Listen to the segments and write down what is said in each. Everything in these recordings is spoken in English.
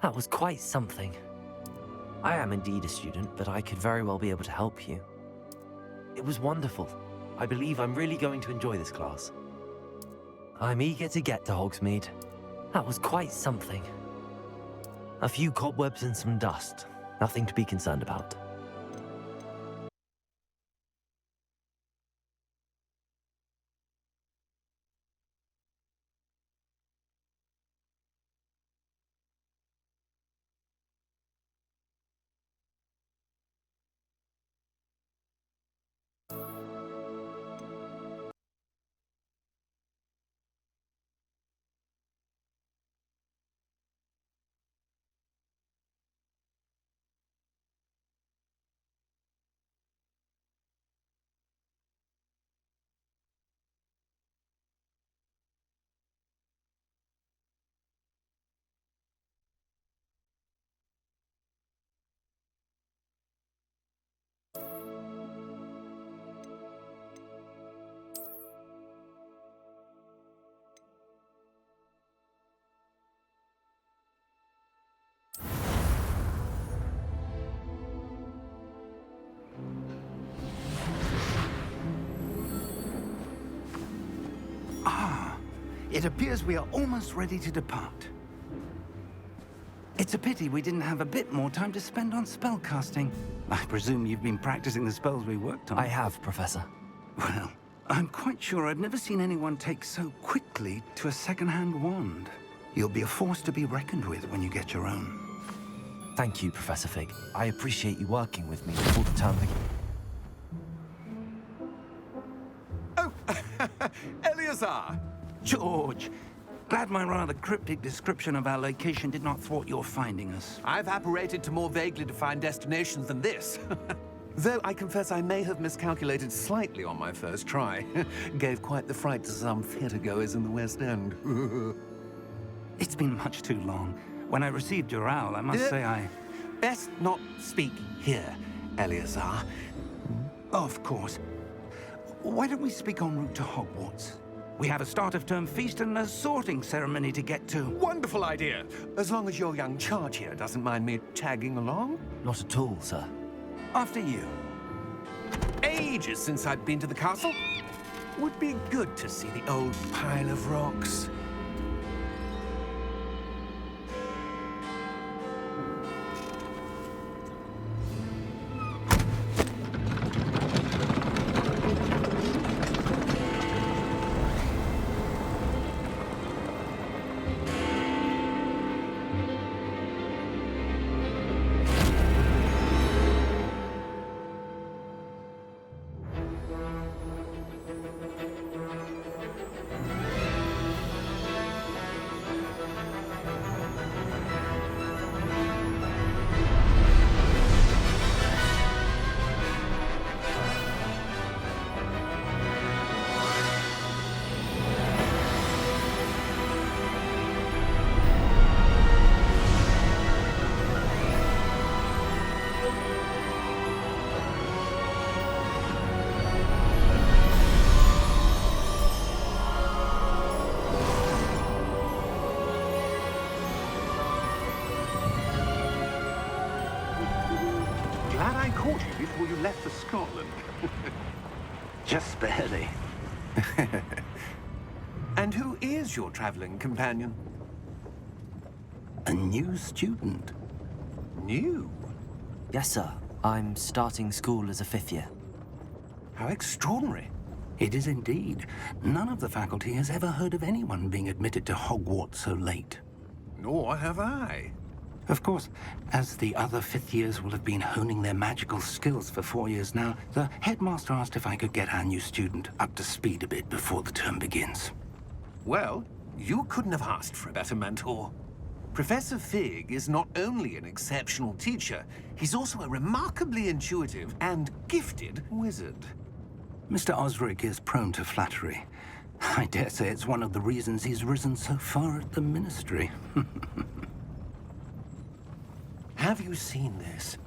That was quite something. I am indeed a student, but I could very well be able to help you. It was wonderful. I believe I'm really going to enjoy this class. I'm eager to get to Hogsmeade. That was quite something. A few cobwebs and some dust. Nothing to be concerned about. It appears we are almost ready to depart. It's a pity we didn't have a bit more time to spend on spellcasting. I presume you've been practicing the spells we worked on. I have, Professor. Well, I'm quite sure I've never seen anyone take so quickly to a second-hand wand. You'll be a force to be reckoned with when you get your own. Thank you, Professor Fig. I appreciate you working with me before the term begins. Oh, Eleazar! George, glad my rather cryptic description of our location did not thwart your finding us. I've apparated to more vaguely defined destinations than this. Though I confess I may have miscalculated slightly on my first try. Gave quite the fright to some theatre-goers in the West End. It's been much too long. When I received your owl, I must say I... Best not speak here, Eleazar. Of course. Why don't we speak en route to Hogwarts? We have a start-of-term feast and a sorting ceremony to get to. Wonderful idea! As long as your young charge here doesn't mind me tagging along. Not at all, sir. After you. Ages since I'd been to the castle. Would be good to see the old pile of rocks. Glad I caught you before you left for Scotland. Just barely. And who is your traveling companion? A new student. New? Yes, sir. I'm starting school as a 5th year. How extraordinary. It is indeed. None of the faculty has ever heard of anyone being admitted to Hogwarts so late. Nor have I. Of course, as the other 5th years will have been honing their magical skills for 4 years now, the headmaster asked if I could get our new student up to speed a bit before the term begins. Well, you couldn't have asked for a better mentor. Professor Fig is not only an exceptional teacher, he's also a remarkably intuitive and gifted wizard. Mr. Osric is prone to flattery. I dare say it's one of the reasons he's risen so far at the Ministry. Have you seen this?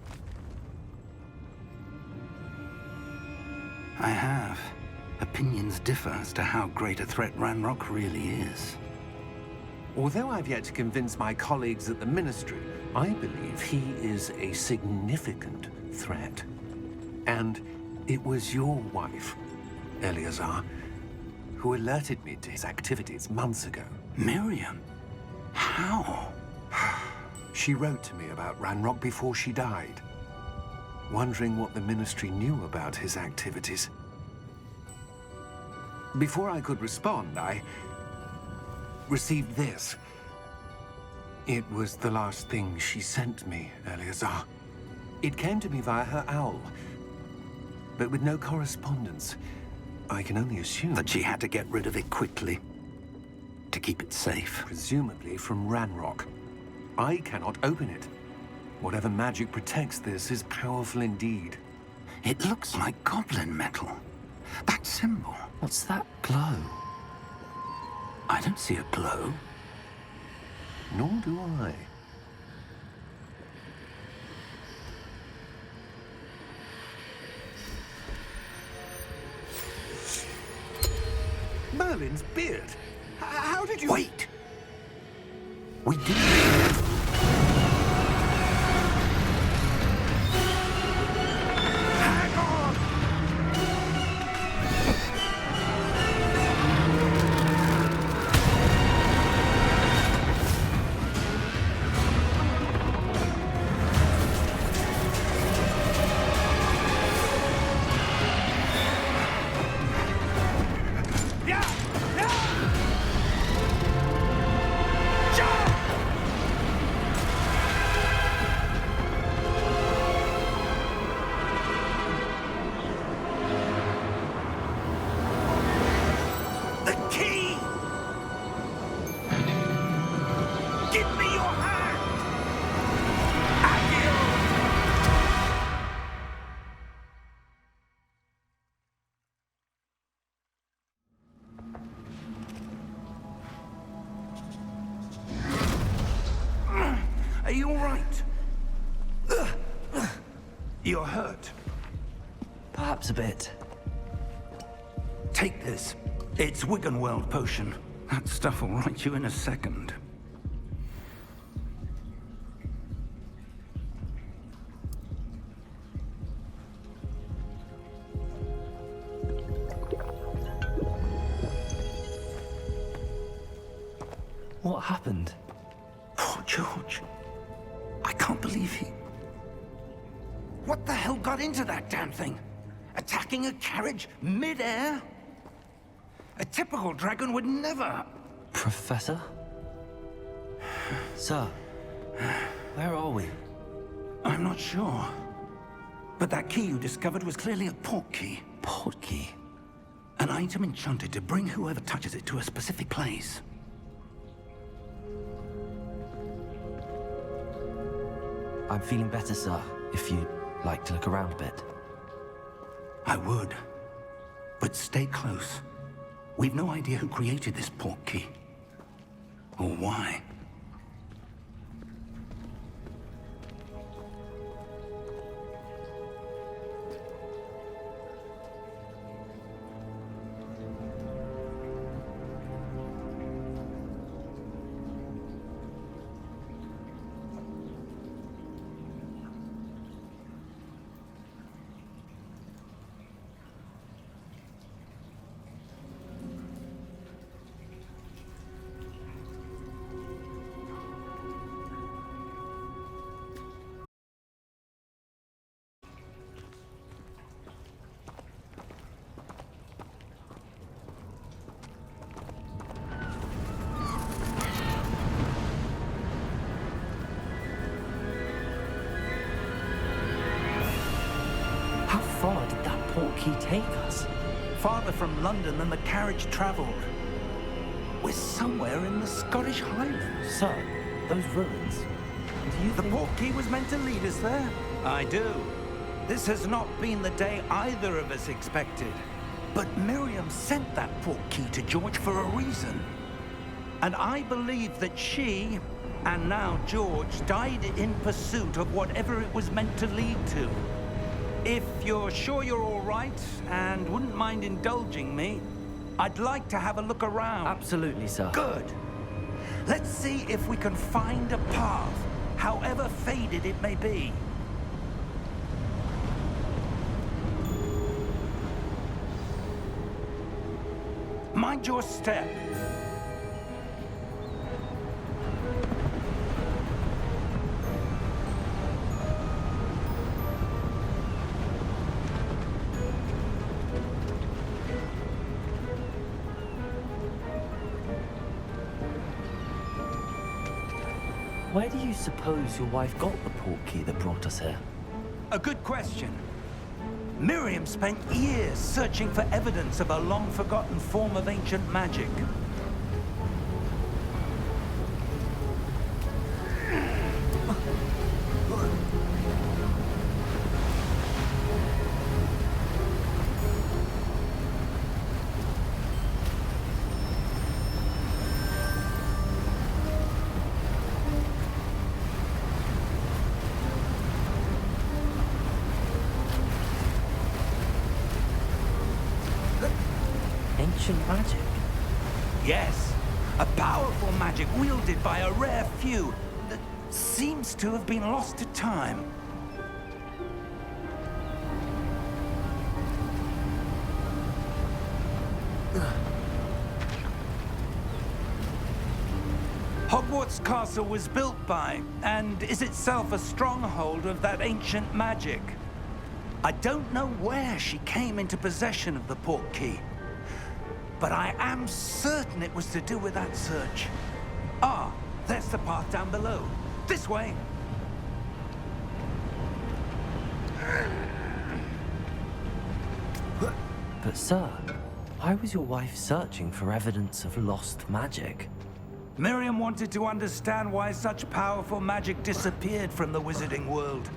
I have. Opinions differ as to how great a threat Ranrock really is. Although I've yet to convince my colleagues at the Ministry, I believe he is a significant threat. And it was your wife, Eleazar, who alerted me to his activities months ago. Miriam? How? She wrote to me about Ranrock before she died, wondering what the Ministry knew about his activities. Before I could respond, I received this. It was the last thing she sent me, Eleazar. It came to me via her owl, but with no correspondence. I can only assume That she had to get rid of it quickly to keep it safe. presumably from Ranrock. I cannot open it. Whatever magic protects this is powerful indeed. It looks like goblin metal. That symbol. What's that glow? I don't see a glow. Nor do I. Merlin's beard. How did you... Wait! We did. Are you all right? You're hurt. Perhaps a bit. Take this. It's Wiggenweld potion. That stuff will right you in a second. What happened? Poor George. I can't believe he... What the hell got into that damn thing? Attacking a carriage mid-air? A typical dragon would never... Professor? Sir, where are we? I'm not sure. But that key you discovered was clearly a port key. Port key? An item enchanted to bring whoever touches it to a specific place. I'm feeling better, sir, if you'd like to look around a bit. I would. But stay close. We've no idea who created this port key. Or why. How far did that port key take us? Farther from London than the carriage traveled. We're somewhere in the Scottish Highlands. Sir, those ruins. Do you The think... port key was meant to lead us there? I do. This has not been the day either of us expected. But Miriam sent that port key to George for a reason. And I believe that she, and now George, died in pursuit of whatever it was meant to lead to. If you're sure you're all right, and wouldn't mind indulging me, I'd like to have a look around. Absolutely, sir. Good. Let's Let's see if we can find a path, however faded it may be. Mind your step. Where do you suppose your wife got the portkey that brought us here? A good question. Miriam spent years searching for evidence of a long-forgotten form of ancient magic. Ancient magic? Yes, a powerful magic wielded by a rare few that seems to have been lost to time. Hogwarts Castle was built by, and is itself a stronghold of that ancient magic. I don't know where she came into possession of the portkey, but I am certain it was to do with that search. Ah, there's the path down below. This way. But sir, why was your wife searching for evidence of lost magic? Miriam wanted to understand why such powerful magic disappeared from the wizarding world.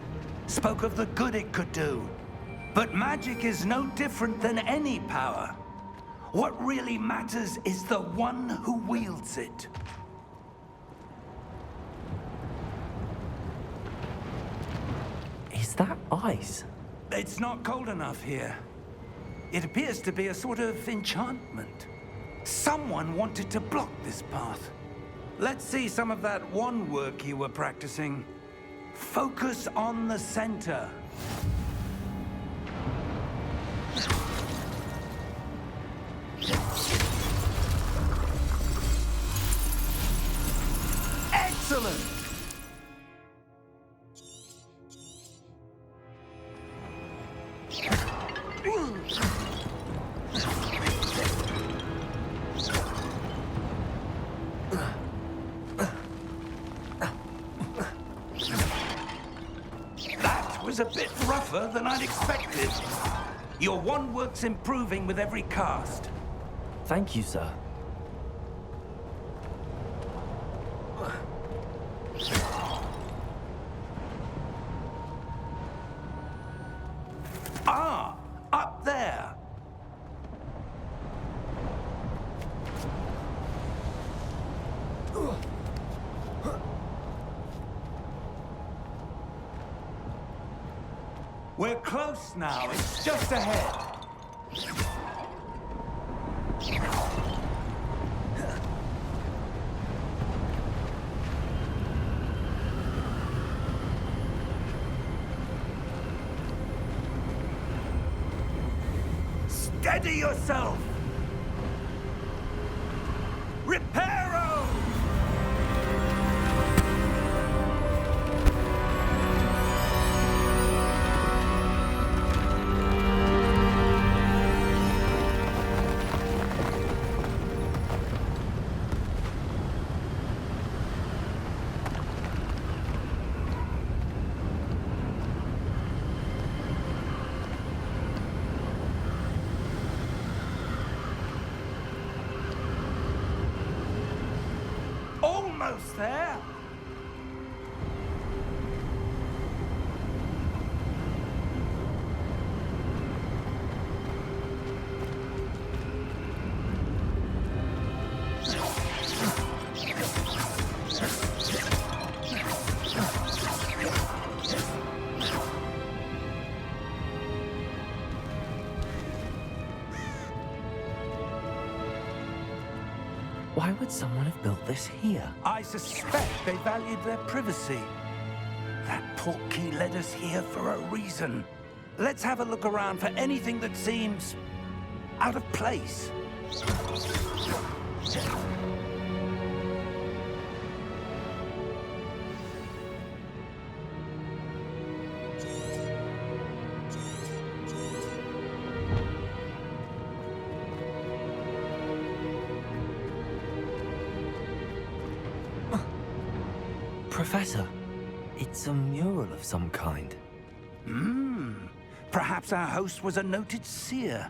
Spoke of the good it could do. But magic is no different than any power. What really matters is the one who wields it. Is that ice? It's not cold enough here. It appears to be a sort of enchantment. Someone wanted to block this path. Let's see some of that wand work you were practicing. Focus on the center. Excellent! That was a bit rougher than I'd expected. Your wand work's improving with every cast. Thank you, sir. Ah, up there. We're close now. It's just ahead. Steady yourself! Reparo! Almost there. Why were would someone have built this here? I suspect they valued their privacy. That portkey led us here for a reason. Let's have a look around for anything that seems out of place. Professor, it's a mural of some kind. Perhaps our host was a noted seer.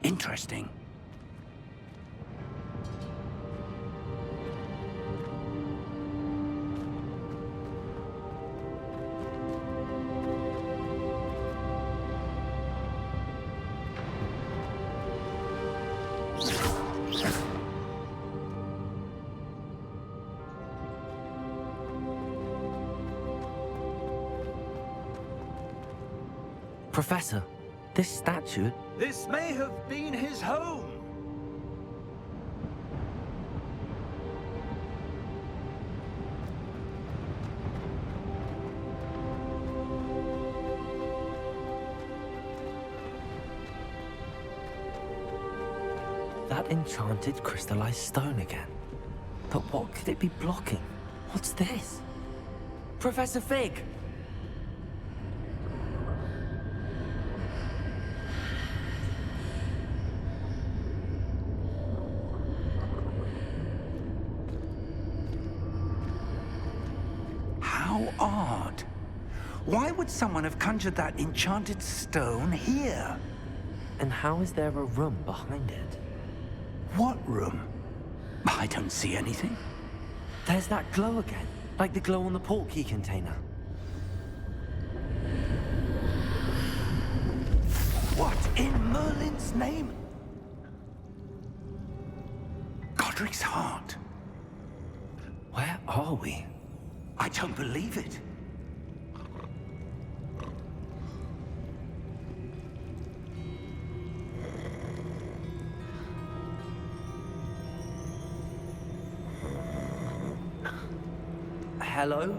Interesting. Professor, this statue... This may have been his home. That enchanted crystallized stone again. But what could it be blocking? What's this? Professor Fig! How odd. Why would someone have conjured that enchanted stone here? And how is there a room behind it? What room? I don't see anything. There's that glow again, like the glow on the portkey container. What in Merlin's name? Godric's heart. Where are we? I don't believe it. Hello?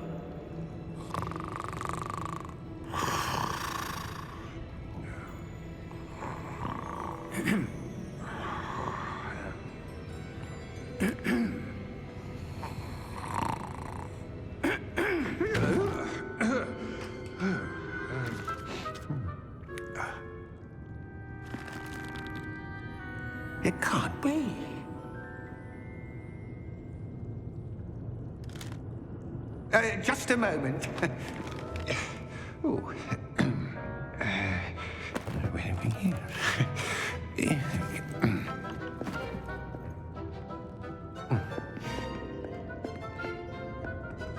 It can't be. Just a moment. Oh. Where are we here?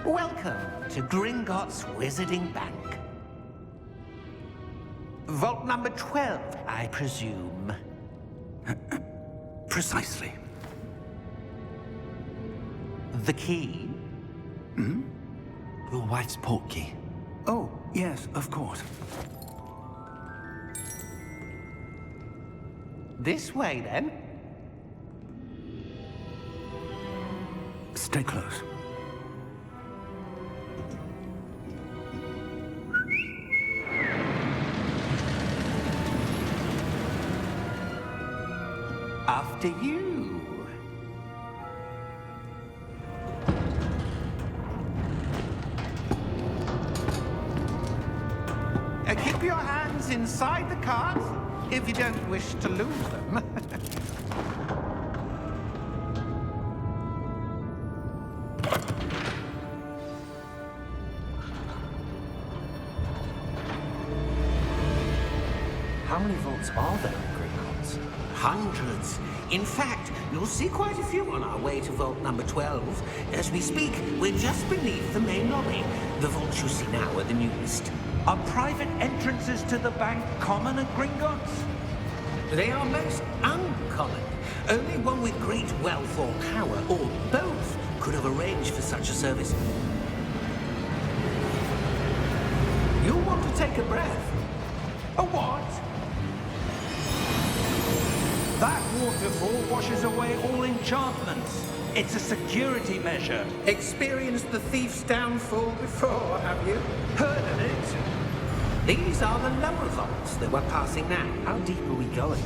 Welcome to Gringotts Wizarding Bank. Vault number 12, I presume. Precisely. The key? Your wife's portkey. Oh, yes, of course. This way, then. Stay close. After you. Keep your hands inside the cart if you don't wish to lose them. How many vaults are there in Gringotts? Hundreds. In fact, you'll see quite a few on our way to vault number 12. As we speak, we're just beneath the main lobby. The vaults you see now are the newest. Are private entrances to the bank common at Gringotts? They are most uncommon. Only one with great wealth or power, or both, could have arranged for such a service. You'll want to take a breath. A what? That waterfall washes away all enchantments. It's a security measure. Experienced the thief's downfall before, have you? Heard of it? These are the lower vaults that we're passing now. How deep are we going?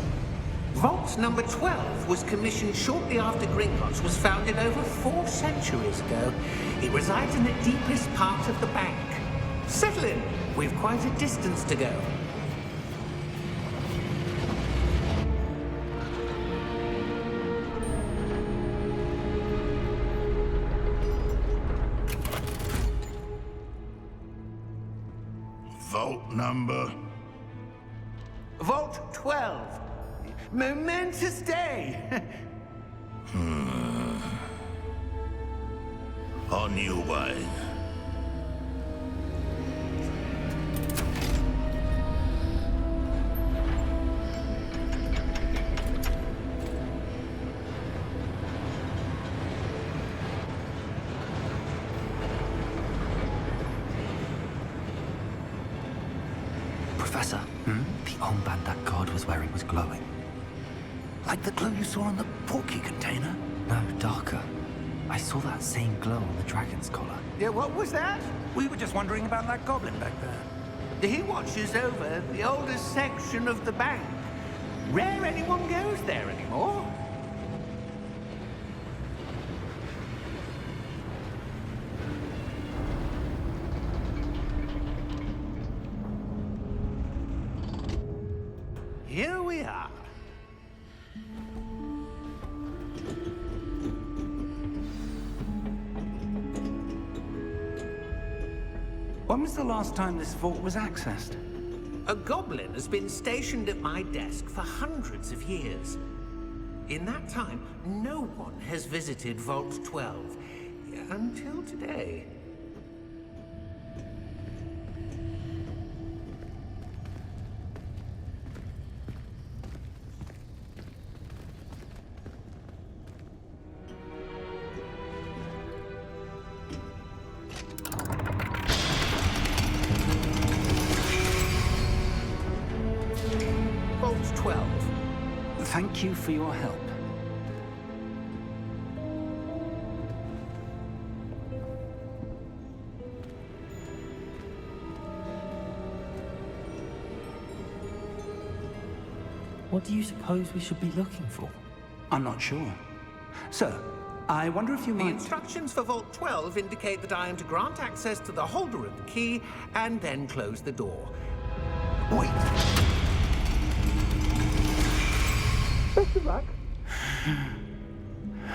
Vault number 12 was commissioned shortly after Gringotts was founded over 4 centuries ago. It resides in the deepest part of the bank. Settle in. We've quite a distance to go. Vault number? Vault 12. Momentous day. On your way. Professor, the armband that guard was wearing was glowing. Like the glow you saw on the porky container? No, darker. I saw that same glow on the dragon's collar. Yeah, what was that? We were just wondering about that goblin back there. He watches over the oldest section of the bank. Rare anyone goes there anymore. Here we are. When was the last time this vault was accessed? A goblin has been stationed at my desk for hundreds of years. In that time, no one has visited Vault 12 until today. Vault 12. Thank you for your help. What do you suppose we should be looking for? I'm not sure. Sir, I wonder if you The might... instructions for Vault 12 indicate that I am to grant access to the holder of the key and then close the door. Wait!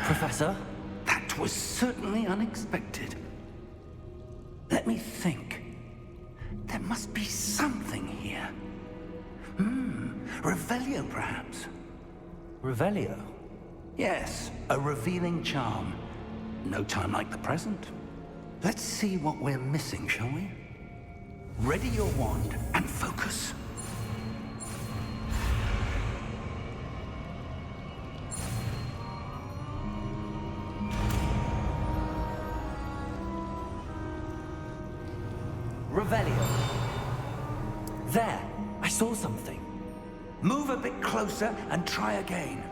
Professor? That was certainly unexpected. Let me think. There must be something here. Revelio, perhaps? Revelio? Yes, a revealing charm. No time like the present. Let's see what we're missing, shall we? Ready your wand and focus. Revelio. There! I saw something. Move a bit closer and try again.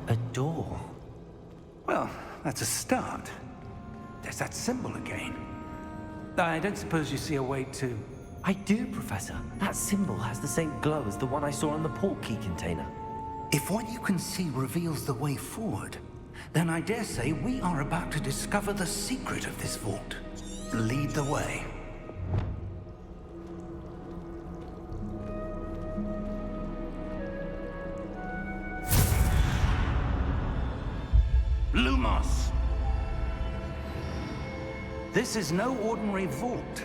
A door. Well, that's a start. There's that symbol again. I don't suppose you see a way to... I do, Professor. That symbol has the same glow as the one I saw on the port key container. If what you can see reveals the way forward, then I dare say we are about to discover the secret of this vault. Lead the way. Lumos! This is no ordinary vault.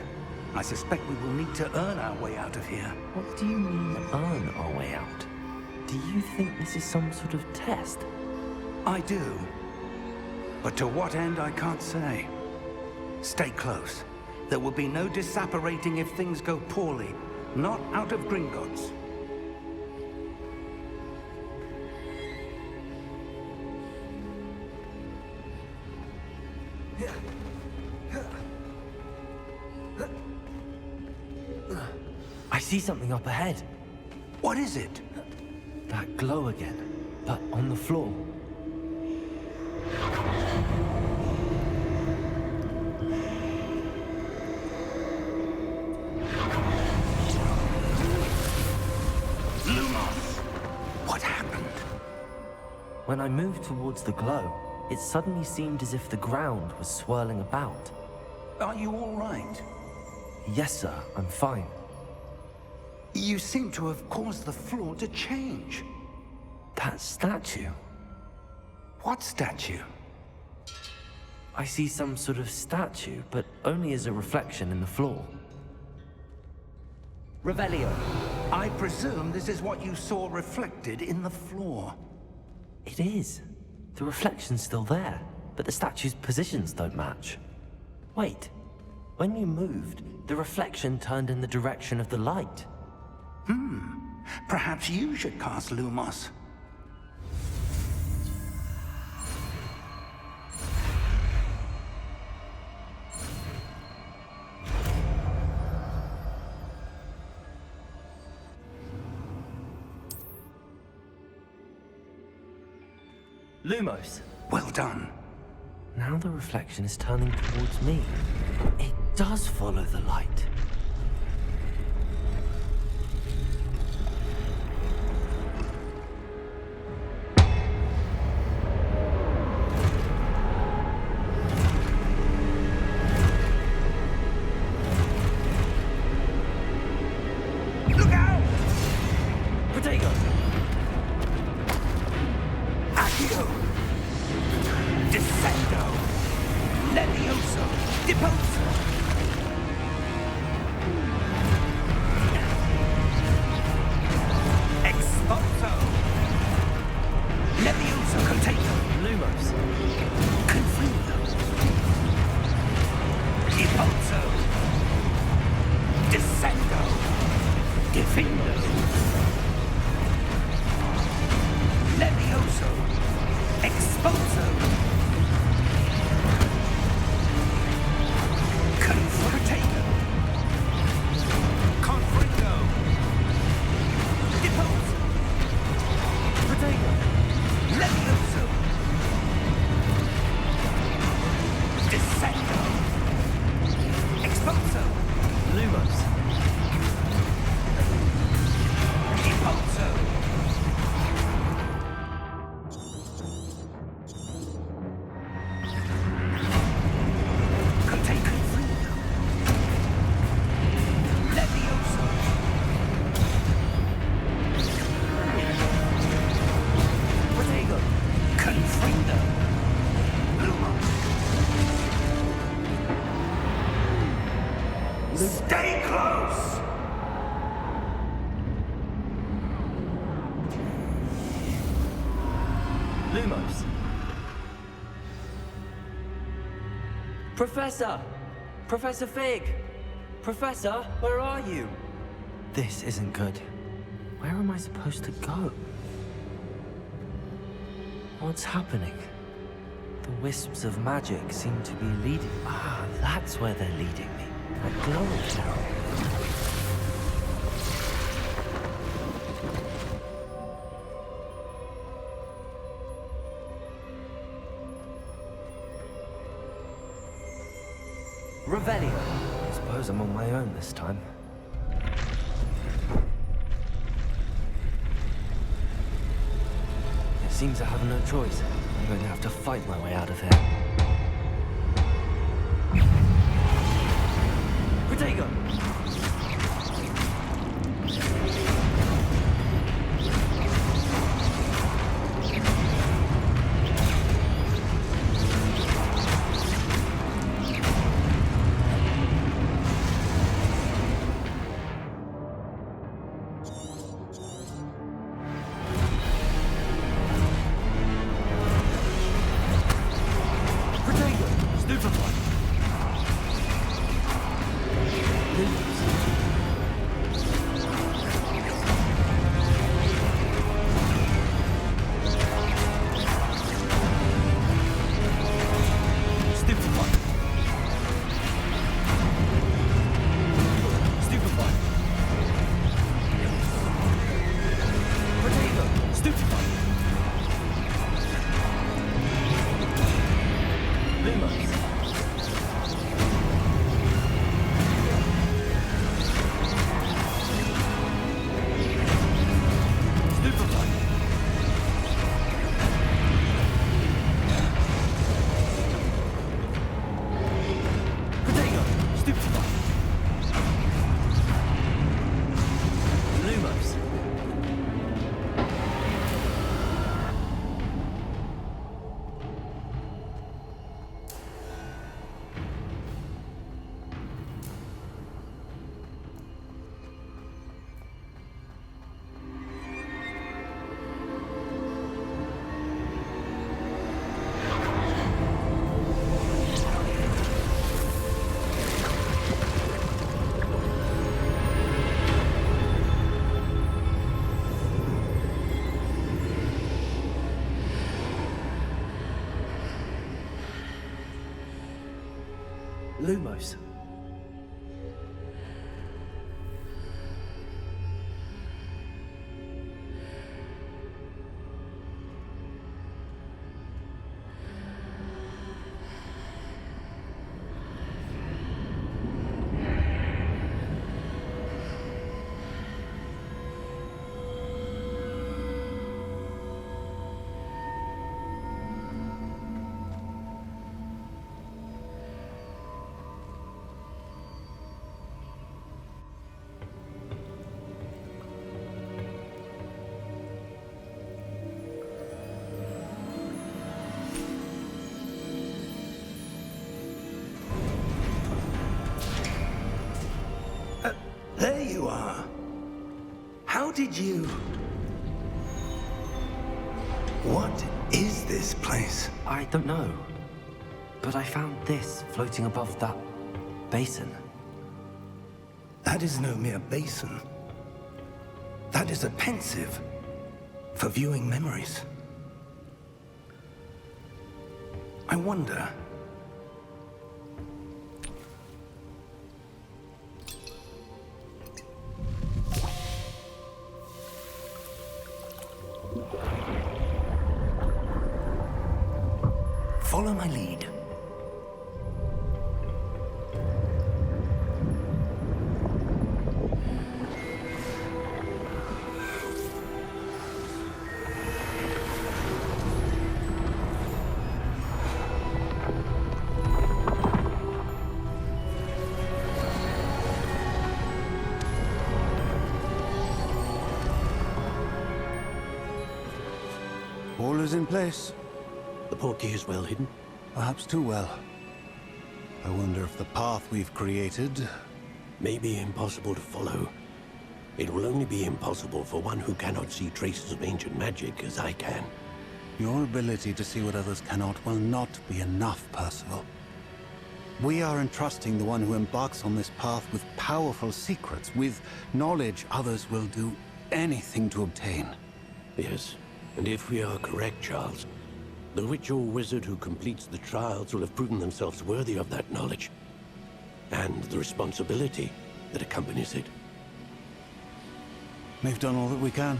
I suspect we will need to earn our way out of here. What do you mean, earn our way out? Do you think this is some sort of test? I do. But to what end, I can't say. Stay close. There will be no disapparating if things go poorly. Not out of Gringotts. I see something up ahead. What is it? That glow again, but on the floor. What happened? When I moved towards the glow, it suddenly seemed as if the ground was swirling about. Are you all right? Yes, sir, I'm fine. You seem to have caused the floor to change. That statue. What statue? I see some sort of statue, but only as a reflection in the floor. Revelio, I presume this is what you saw reflected in the floor. It is. The reflection's still there, but the statue's positions don't match. Wait. When you moved, the reflection turned in the direction of the light. Perhaps you should cast Lumos. Lumos! Well done. Now the reflection is turning towards me. It does follow the light. Look out! Protego! Accio! Descendo! Levioso! Deposo! Exposo! Levioso Contato! Lumos! Confuso! Deposo! Descendo! Defendo! Levioso! Exposo! Confrontato! Confringo! Deposo! Protego! Levioso! Descendo! Exposo! Lumos! Deposo! Contain Confringo! Levioso! Protego! Confringo! Lumos! Stay close! Lumos! Professor! Professor Fig! Professor, where are you? This isn't good. Where am I supposed to go? What's happening? The wisps of magic seem to be leading... Ah, that's where they're leading me. That glowing tower. Revelio. I suppose I'm on my own this time. It seems I have no choice. I'm going to have to fight my way out of here. Protego! Protego! Stupefy! Lumos! Lumos. There you are. How did you... What is this place? I don't know. But I found this floating above that basin. That is no mere basin. That is a pensive for viewing memories. I wonder... Follow my lead. All is in place. The portkey is well hidden. Perhaps too well. I wonder if the path we've created... May be impossible to follow. It will only be impossible for one who cannot see traces of ancient magic as I can. Your ability to see what others cannot will not be enough, Percival. We are entrusting the one who embarks on this path with powerful secrets, with knowledge others will do anything to obtain. Yes, and if we are correct, Charles, the witch or wizard who completes the trials will have proven themselves worthy of that knowledge, and the responsibility that accompanies it. We've done all that we can.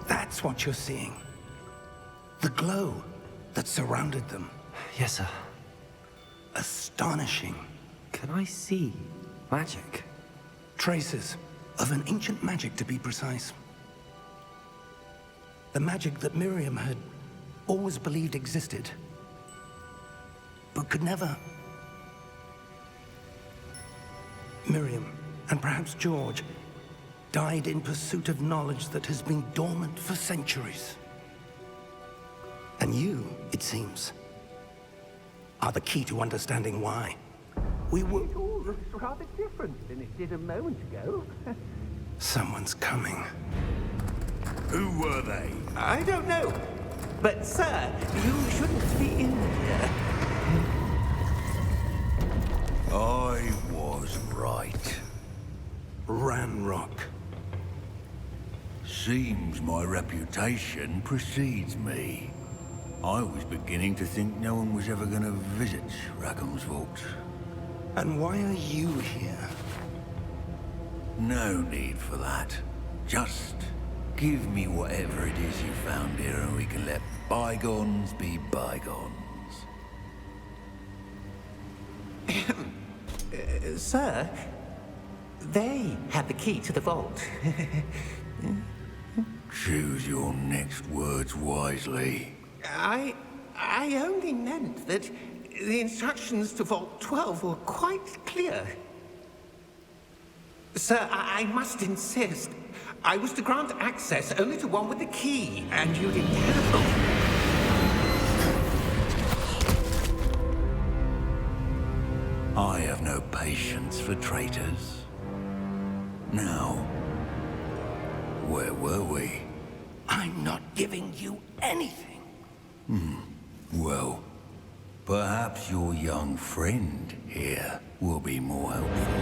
That's what you're seeing. The glow that surrounded them. Yes, sir. Astonishing. Can I see magic? Traces of an ancient magic, to be precise. The magic that Miriam had always believed existed, but could never. Miriam, and perhaps George, died in pursuit of knowledge that has been dormant for centuries. And you, it seems, are the key to understanding why. We were... It all looks rather different than it did a moment ago. Someone's coming. Who were they? I don't know. But, sir, you shouldn't be in here. I was right. Ranrock. Seems my reputation precedes me. I was beginning to think no one was ever going to visit Rackham's vault. And why are you here? No need for that. Just give me whatever it is you found here and we can let bygones be bygones. Sir, they had the key to the vault. Choose your next words wisely. I only meant that the instructions to Vault 12 were quite clear. Sir, I must insist. I was to grant access only to one with the key, and you didn't have it. I have no patience for traitors. Now, where were we? I'm not giving you anything. Well, Perhaps your young friend here will be more helpful.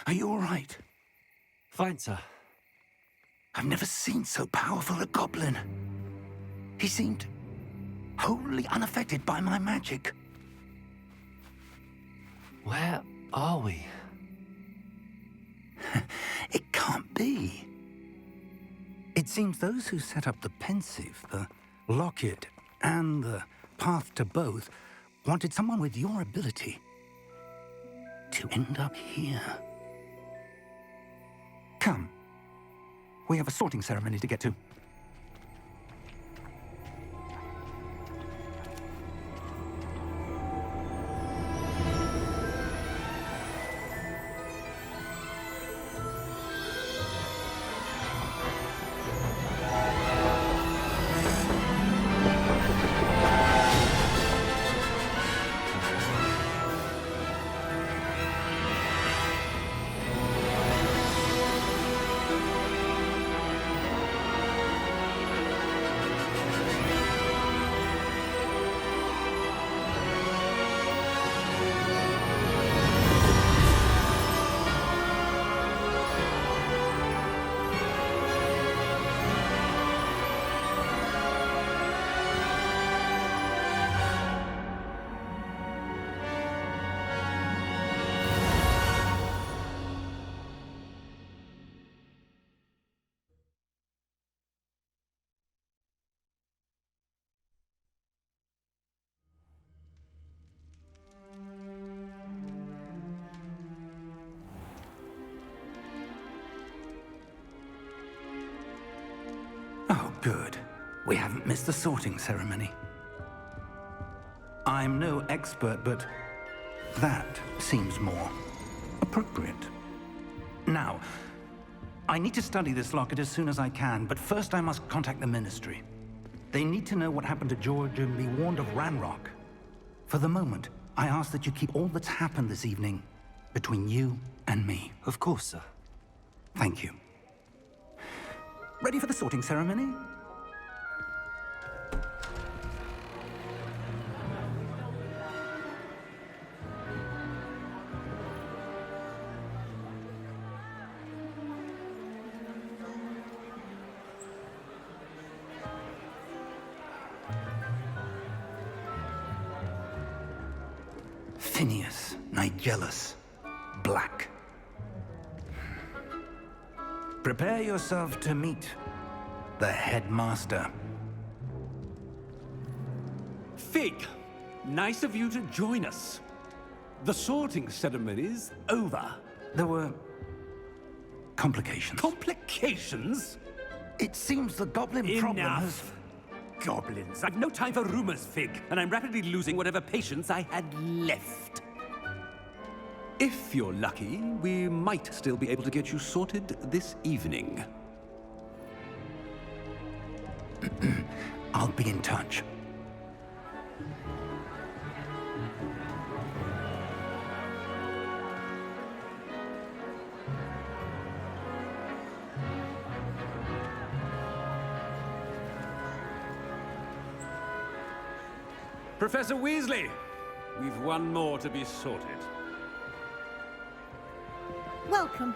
Are you all right? Fine, sir. I've never seen so powerful a goblin. He seemed wholly unaffected by my magic. Where are we? It can't be. It seems those who set up the pensive, the locket, and the path to both wanted someone with your ability to end up here. Come. We have a sorting ceremony to get to. Oh, good. We haven't missed the sorting ceremony. I'm no expert, but that seems more appropriate. Now, I need to study this locket as soon as I can, but first I must contact the Ministry. They need to know what happened to George and be warned of Ranrock. For the moment, I ask that you keep all that's happened this evening between you and me. Of course, sir. Thank you. Ready for the sorting ceremony? Phineas, Nigellus, Black. Prepare yourself to meet the headmaster. Fig, nice of you to join us. The sorting ceremony's over. There were complications. Complications? It seems the goblin problem has... Enough. Goblins. I've no time for rumors, Fig, and I'm rapidly losing whatever patience I had left. If you're lucky, we might still be able to get you sorted this evening. I'll be in touch. Professor Weasley, we've one more to be sorted. Welcome.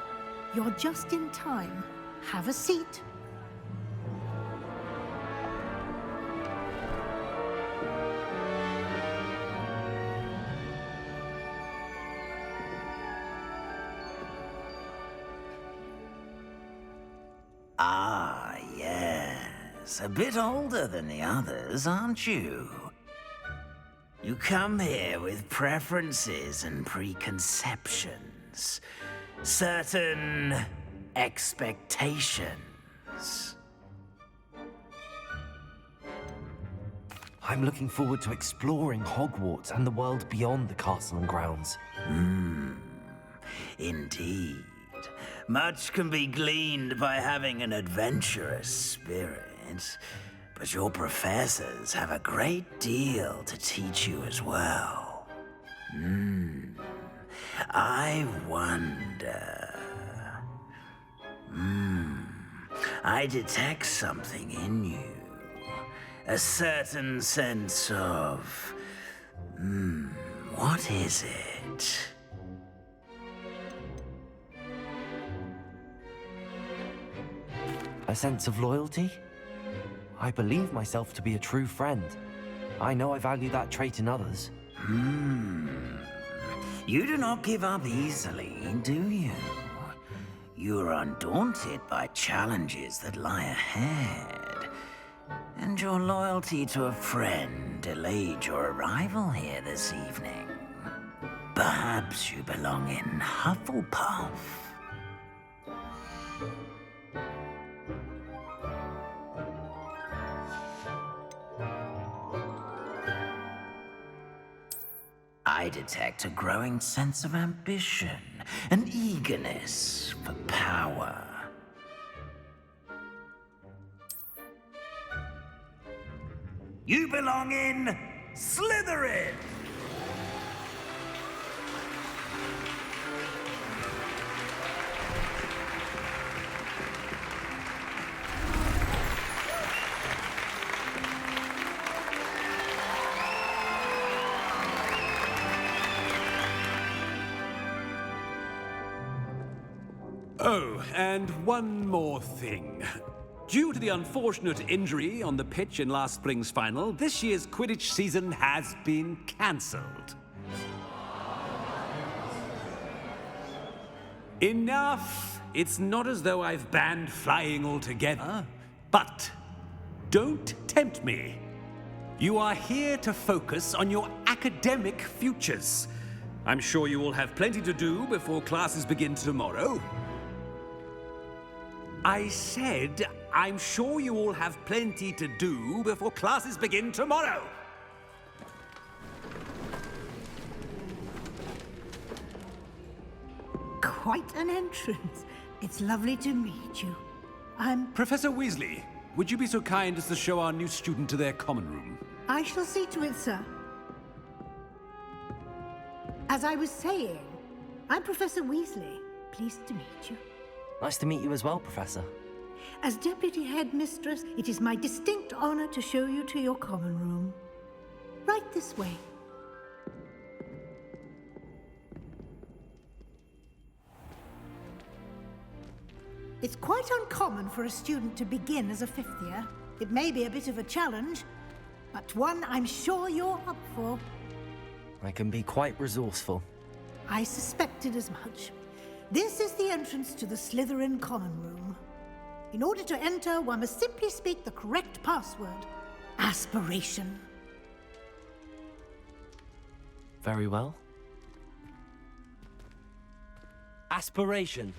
You're just in time. Have a seat. Ah, yes. A bit older than the others, aren't you? You come here with preferences and preconceptions. Certain expectations. I'm looking forward to exploring Hogwarts and the world beyond the castle and grounds. Indeed. Much can be gleaned by having an adventurous spirit, but your professors have a great deal to teach you as well. I wonder... I detect something in you. A certain sense of... what is it? A sense of loyalty? I believe myself to be a true friend. I know I value that trait in others. You do not give up easily, do you? You are undaunted by challenges that lie ahead. And your loyalty to a friend delayed your arrival here this evening. Perhaps you belong in Hufflepuff. I detect a growing sense of ambition, an eagerness for power. You belong in Slytherin! Oh, and one more thing. Due to the unfortunate injury on the pitch in last spring's final, this year's Quidditch season has been cancelled. Enough! It's not as though I've banned flying altogether. But don't tempt me. You are here to focus on your academic futures. I'm sure you all have plenty to do before classes begin tomorrow. I said, I'm sure you all have plenty to do before classes begin tomorrow. Quite an entrance. It's lovely to meet you. Professor Weasley, would you be so kind as to show our new student to their common room? I shall see to it, sir. As I was saying, I'm Professor Weasley. Pleased to meet you. Nice to meet you as well, Professor. As Deputy Headmistress, it is my distinct honor to show you to your common room. Right this way. It's quite uncommon for a student to begin as a fifth year. It may be a bit of a challenge, but one I'm sure you're up for. I can be quite resourceful. I suspected as much. This is the entrance to the Slytherin common room. In order to enter, one must simply speak the correct password. Aspiration. Very well. Aspiration.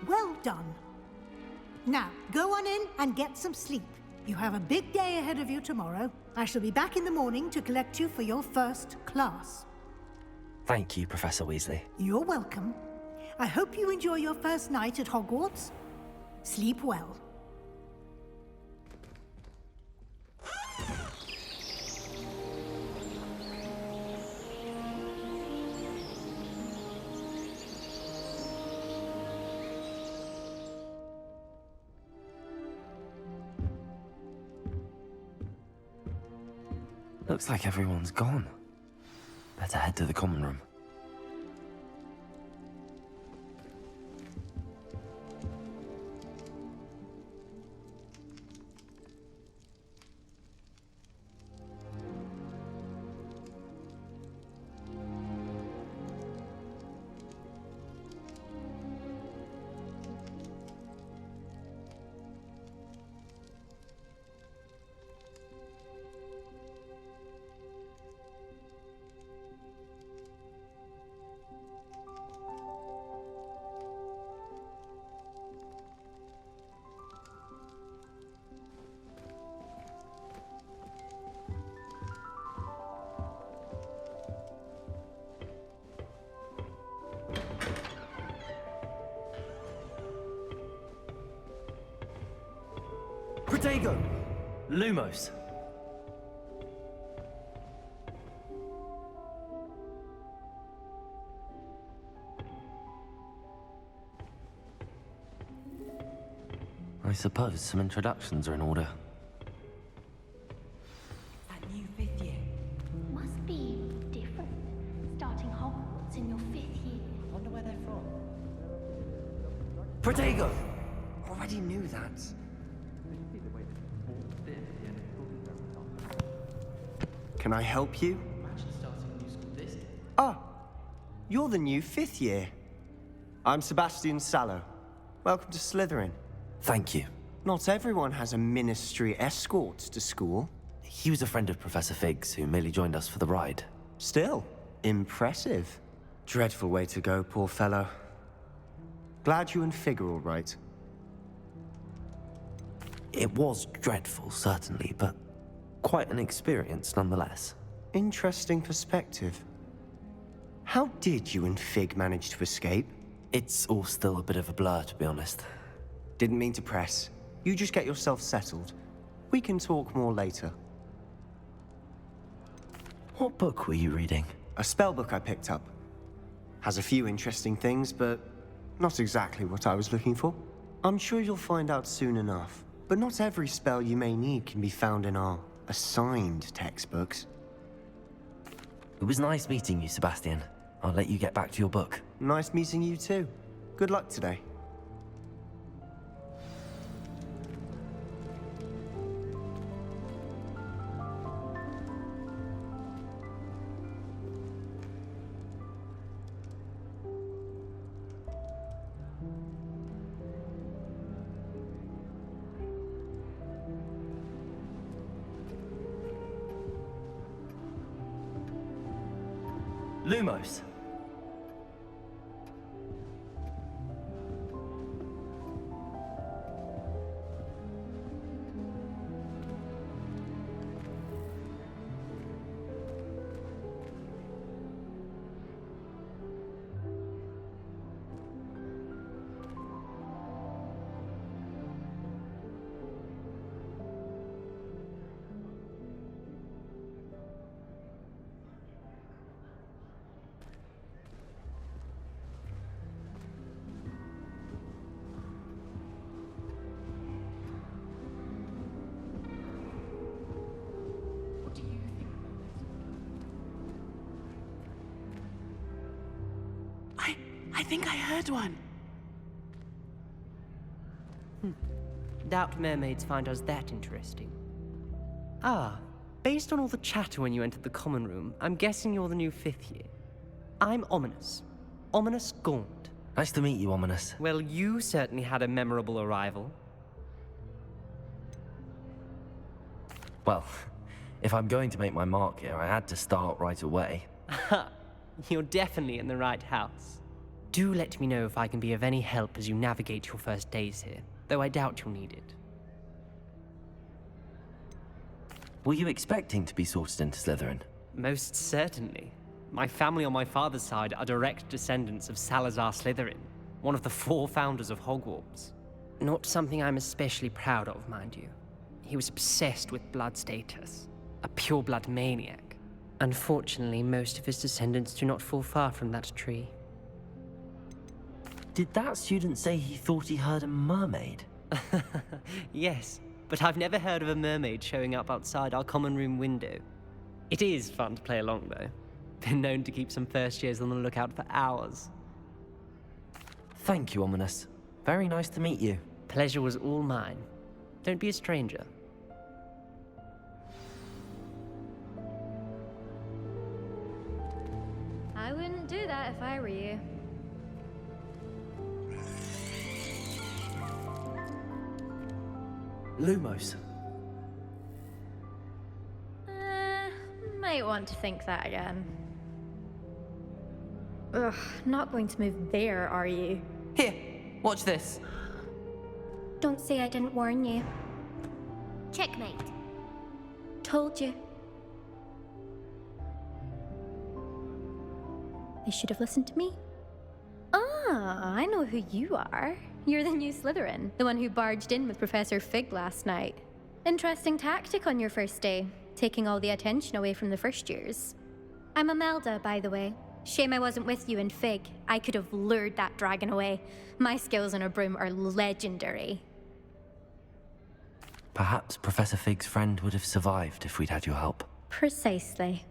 Well done. Now, go on in and get some sleep. You have a big day ahead of you tomorrow. I shall be back in the morning to collect you for your first class. Thank you, Professor Weasley. You're welcome. I hope you enjoy your first night at Hogwarts. Sleep well. Looks like everyone's gone. Better head to the common room. Protego! Lumos! I suppose some introductions are in order. That new 5th year. Must be different. Starting Hogwarts in your 5th year. I wonder where they're from. Protego! Already knew that. Can I help you? Ah, you're the new 5th year. I'm Sebastian Sallow. Welcome to Slytherin. Thank you. Not everyone has a ministry escort to school. He was a friend of Professor Fig's who merely joined us for the ride. Still, impressive. Dreadful way to go, poor fellow. Glad you and Fig are all right. It was dreadful, certainly, but quite an experience nonetheless. Interesting perspective. How did you and Fig manage to escape? It's all still a bit of a blur, to be honest. Didn't mean to press. You just get yourself settled. We can talk more later. What book were you reading? A spell book I picked up. Has a few interesting things, but not exactly what I was looking for. I'm sure you'll find out soon enough. But not every spell you may need can be found in our assigned textbooks. It was nice meeting you, Sebastian. I'll let you get back to your book. Nice meeting you too. Good luck today. Lumos. I think I heard one. Doubt mermaids find us that interesting. Ah, based on all the chatter when you entered the common room, I'm guessing you're the new 5th year. I'm Ominous. Ominous Gaunt. Nice to meet you, Ominous. Well, you certainly had a memorable arrival. Well, if I'm going to make my mark here, I had to start right away. You're definitely in the right house. Do let me know if I can be of any help as you navigate your first days here, though I doubt you'll need it. Were you expecting to be sorted into Slytherin? Most certainly. My family on my father's side are direct descendants of Salazar Slytherin, one of the 4 founders of Hogwarts. Not something I'm especially proud of, mind you. He was obsessed with blood status, a pure-blood maniac. Unfortunately, most of his descendants do not fall far from that tree. Did that student say he thought he heard a mermaid? Yes, but I've never heard of a mermaid showing up outside our common room window. It is fun to play along, though. Been known to keep some first years on the lookout for hours. Thank you, Ominous. Very nice to meet you. Pleasure was all mine. Don't be a stranger. I wouldn't do that if I were you. Lumos. Might want to think that again. Ugh, not going to move there, are you? Here, watch this. Don't say I didn't warn you. Checkmate. Told you. They should have listened to me. Ah, I know who you are. You're the new Slytherin, the one who barged in with Professor Fig last night. Interesting tactic on your first day, taking all the attention away from the first years. I'm Imelda, by the way. Shame I wasn't with you in Fig. I could have lured that dragon away. My skills on a broom are legendary. Perhaps Professor Fig's friend would have survived if we'd had your help. Precisely.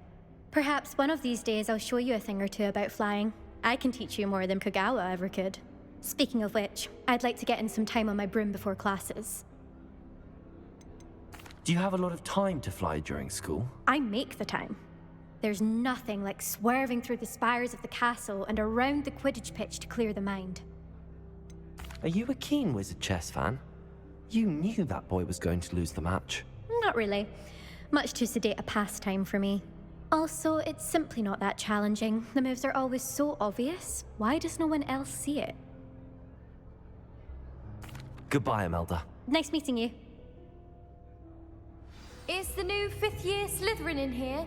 Perhaps one of these days I'll show you a thing or two about flying. I can teach you more than Kagawa ever could. Speaking of which, I'd like to get in some time on my broom before classes. Do you have a lot of time to fly during school? I make the time. There's nothing like swerving through the spires of the castle and around the Quidditch pitch to clear the mind. Are you a keen Wizard chess fan? You knew that boy was going to lose the match. Not really. Much too sedate a pastime for me. Also, it's simply not that challenging. The moves are always so obvious. Why does no one else see it? Goodbye, Imelda. Nice meeting you. Is the new 5th year Slytherin in here?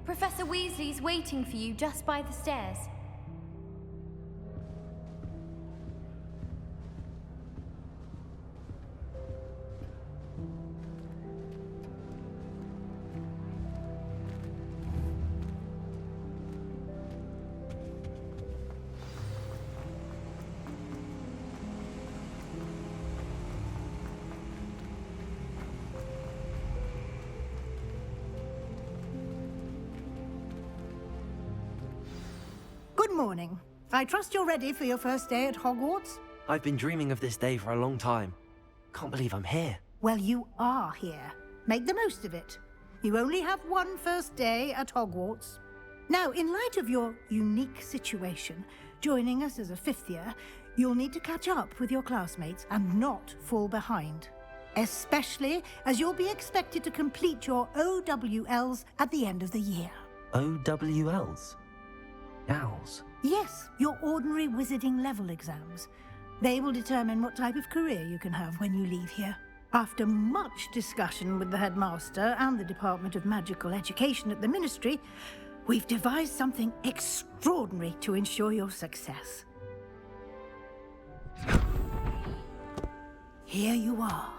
Professor Weasley's waiting for you just by the stairs. Good morning. I trust you're ready for your first day at Hogwarts? I've been dreaming of this day for a long time. Can't believe I'm here. Well, you are here. Make the most of it. You only have one first day at Hogwarts. Now, in light of your unique situation, joining us as a 5th year, you'll need to catch up with your classmates and not fall behind. Especially as you'll be expected to complete your OWLs at the end of the year. OWLs? Owls? Yes, your ordinary wizarding level exams. They will determine what type of career you can have when you leave here. After much discussion with the headmaster and the Department of Magical Education at the Ministry, we've devised something extraordinary to ensure your success. Here you are.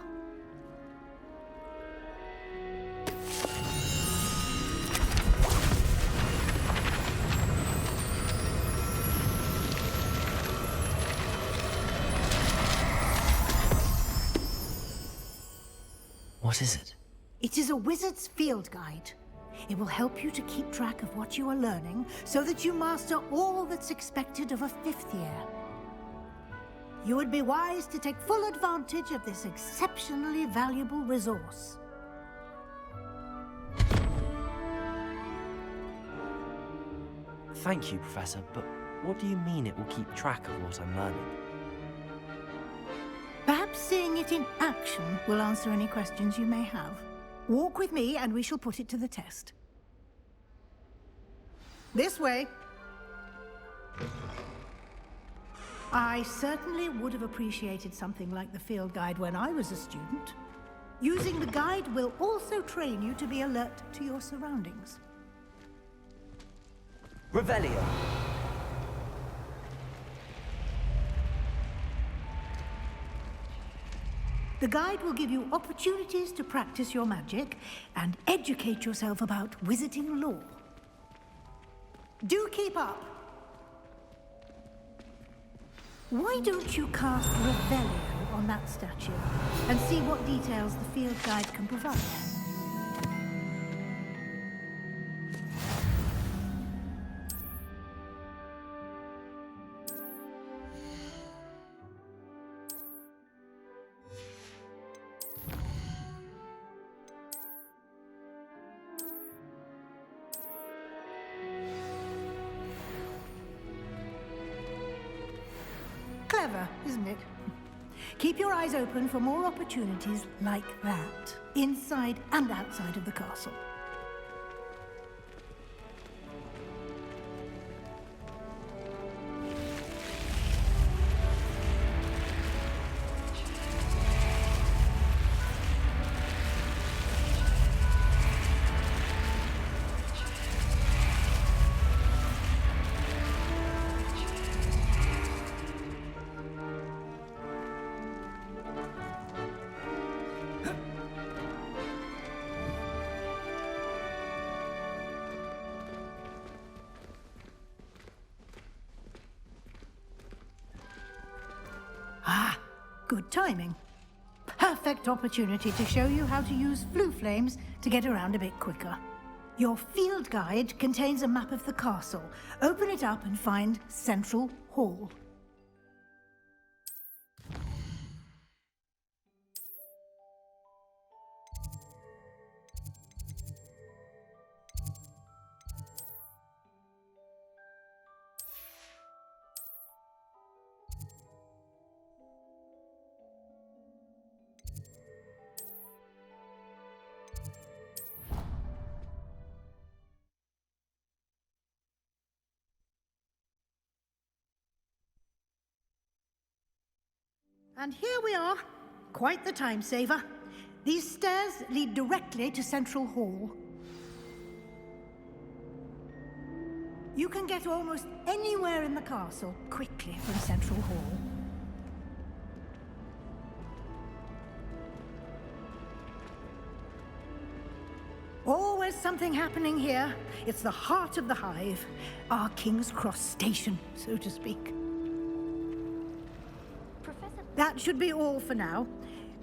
What is it? It is a wizard's field guide. It will help you to keep track of what you are learning so that you master all that's expected of a 5th year. You would be wise to take full advantage of this exceptionally valuable resource. Thank you, Professor, but what do you mean it will keep track of what I'm learning? Perhaps seeing it in action will answer any questions you may have. Walk with me and we shall put it to the test. This way. I certainly would have appreciated something like the field guide when I was a student. Using the guide will also train you to be alert to your surroundings. Revelio. The guide will give you opportunities to practice your magic and educate yourself about wizarding lore. Do keep up! Why don't you cast Revelio on that statue and see what details the field guide can provide? Clever, isn't it? Keep your eyes open for more opportunities like that, inside and outside of the castle. Ah, good timing. Perfect opportunity to show you how to use flue flames to get around a bit quicker. Your field guide contains a map of the castle. Open it up and find Central Hall. And here we are. Quite the time saver. These stairs lead directly to Central Hall. You can get almost anywhere in the castle quickly from Central Hall. Always something happening here. It's the heart of the hive. Our King's Cross station, so to speak. That should be all for now.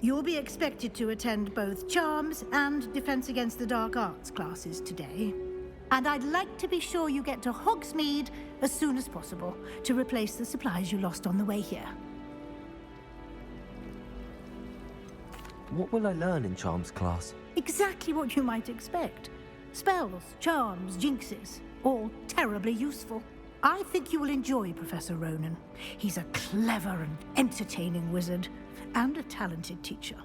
You'll be expected to attend both Charms and Defense Against the Dark Arts classes today. And I'd like to be sure you get to Hogsmeade as soon as possible to replace the supplies you lost on the way here. What will I learn in Charms class? Exactly what you might expect. Spells, charms, jinxes, all terribly useful. I think you will enjoy Professor Ronan. He's a clever and entertaining wizard, and a talented teacher.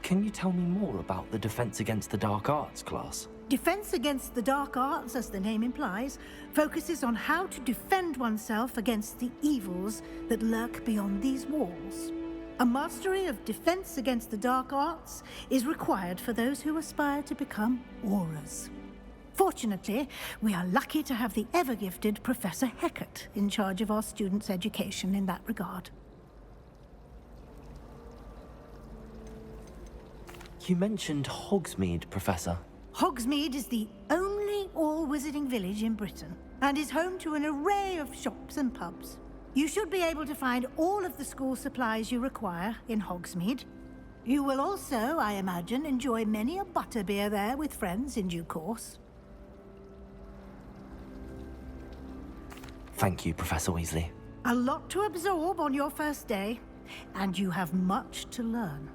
Can you tell me more about the Defense Against the Dark Arts class? Defense Against the Dark Arts, as the name implies, focuses on how to defend oneself against the evils that lurk beyond these walls. A mastery of Defense Against the Dark Arts is required for those who aspire to become Aurors. Fortunately, we are lucky to have the ever-gifted Professor Hecat in charge of our students' education in that regard. You mentioned Hogsmeade, Professor. Hogsmeade is the only all-wizarding village in Britain, and is home to an array of shops and pubs. You should be able to find all of the school supplies you require in Hogsmeade. You will also, I imagine, enjoy many a butterbeer there with friends in due course. Thank you, Professor Weasley. A lot to absorb on your first day, and you have much to learn.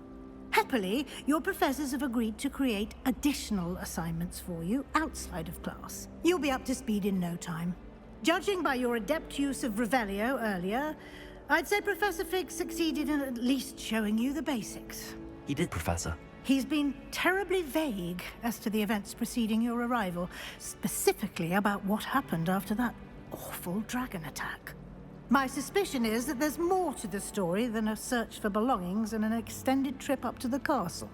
Happily, your professors have agreed to create additional assignments for you outside of class. You'll be up to speed in no time. Judging by your adept use of Revelio earlier, I'd say Professor Fig succeeded in at least showing you the basics. He did, Professor. He's been terribly vague as to the events preceding your arrival, specifically about what happened after that awful dragon attack. My suspicion is that there's more to the story than a search for belongings and an extended trip up to the castle.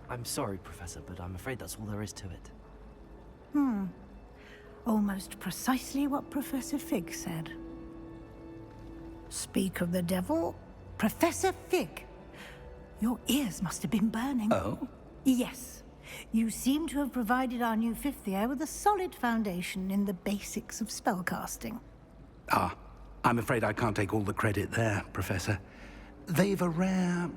I'm sorry, Professor, but I'm afraid that's all there is to it. Almost precisely what Professor Fig said. Speak of the devil, Professor Fig. Your ears must have been burning. Oh? Yes. You seem to have provided our new fifth year with a solid foundation in the basics of spellcasting. Ah, I'm afraid I can't take all the credit there, Professor. They've a rare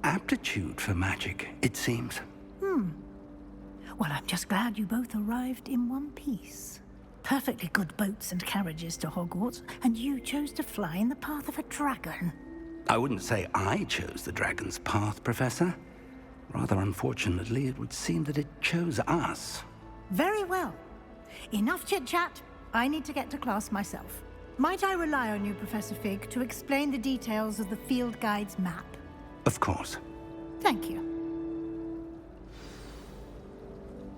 aptitude for magic, it seems. Well, I'm just glad you both arrived in one piece. Perfectly good boats and carriages to Hogwarts, and you chose to fly in the path of a dragon. I wouldn't say I chose the dragon's path, Professor. Rather unfortunately, it would seem that it chose us. Very well. Enough chit-chat. I need to get to class myself. Might I rely on you, Professor Fig, to explain the details of the field guide's map? Of course. Thank you.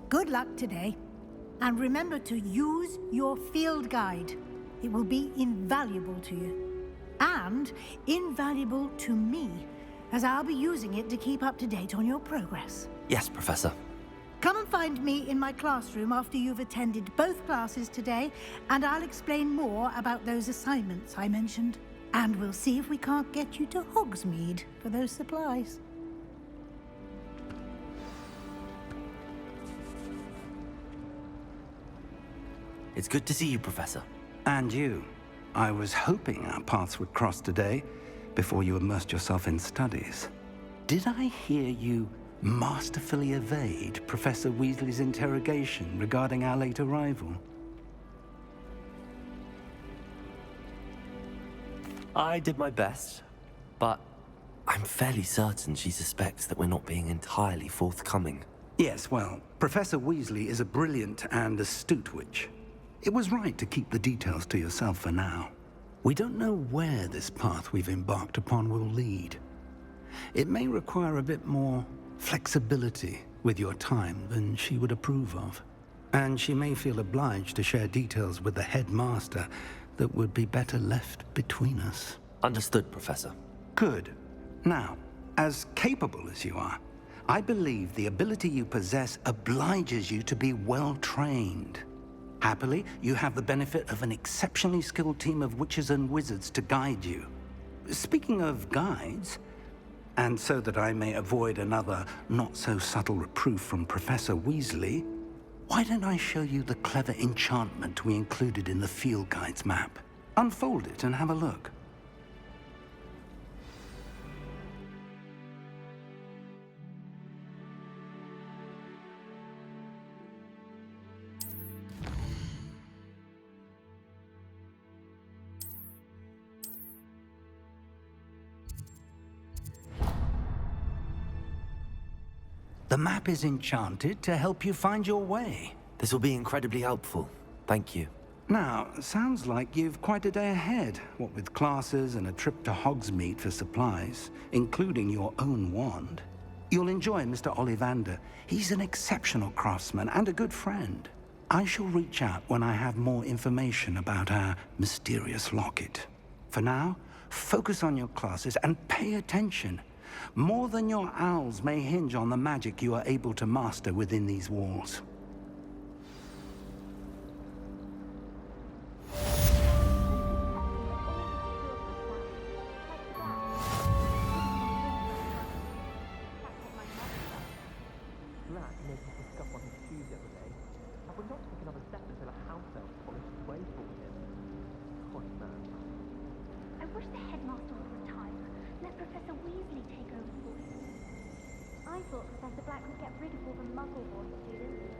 Good luck today. And remember to use your field guide. It will be invaluable to you. And invaluable to me, as I'll be using it to keep up to date on your progress. Yes, Professor. Come and find me in my classroom after you've attended both classes today, and I'll explain more about those assignments I mentioned. And we'll see if we can't get you to Hogsmeade for those supplies. It's good to see you, Professor. And you. I was hoping our paths would cross today, before you immersed yourself in studies. Did I hear you masterfully evade Professor Weasley's interrogation regarding our late arrival? I did my best, but I'm fairly certain she suspects that we're not being entirely forthcoming. Yes, well, Professor Weasley is a brilliant and astute witch. It was right to keep the details to yourself for now. We don't know where this path we've embarked upon will lead. It may require a bit more flexibility with your time than she would approve of. And she may feel obliged to share details with the headmaster that would be better left between us. Understood, Professor. Good. Now, as capable as you are, I believe the ability you possess obliges you to be well trained. Happily, you have the benefit of an exceptionally skilled team of witches and wizards to guide you. Speaking of guides, and so that I may avoid another not-so-subtle reproof from Professor Weasley, why don't I show you the clever enchantment we included in the field guide's map? Unfold it and have a look. The map is enchanted to help you find your way. This will be incredibly helpful. Thank you. Now, sounds like you've quite a day ahead, what with classes and a trip to Hogsmeade for supplies, including your own wand. You'll enjoy Mr. Ollivander. He's an exceptional craftsman and a good friend. I shall reach out when I have more information about our mysterious locket. For now, focus on your classes and pay attention. More than your owls may hinge on the magic you are able to master within these walls. I wish the headmaster would retire. Let Professor Weasley take over for him. I thought Professor Black would get rid of all the Muggle-born students.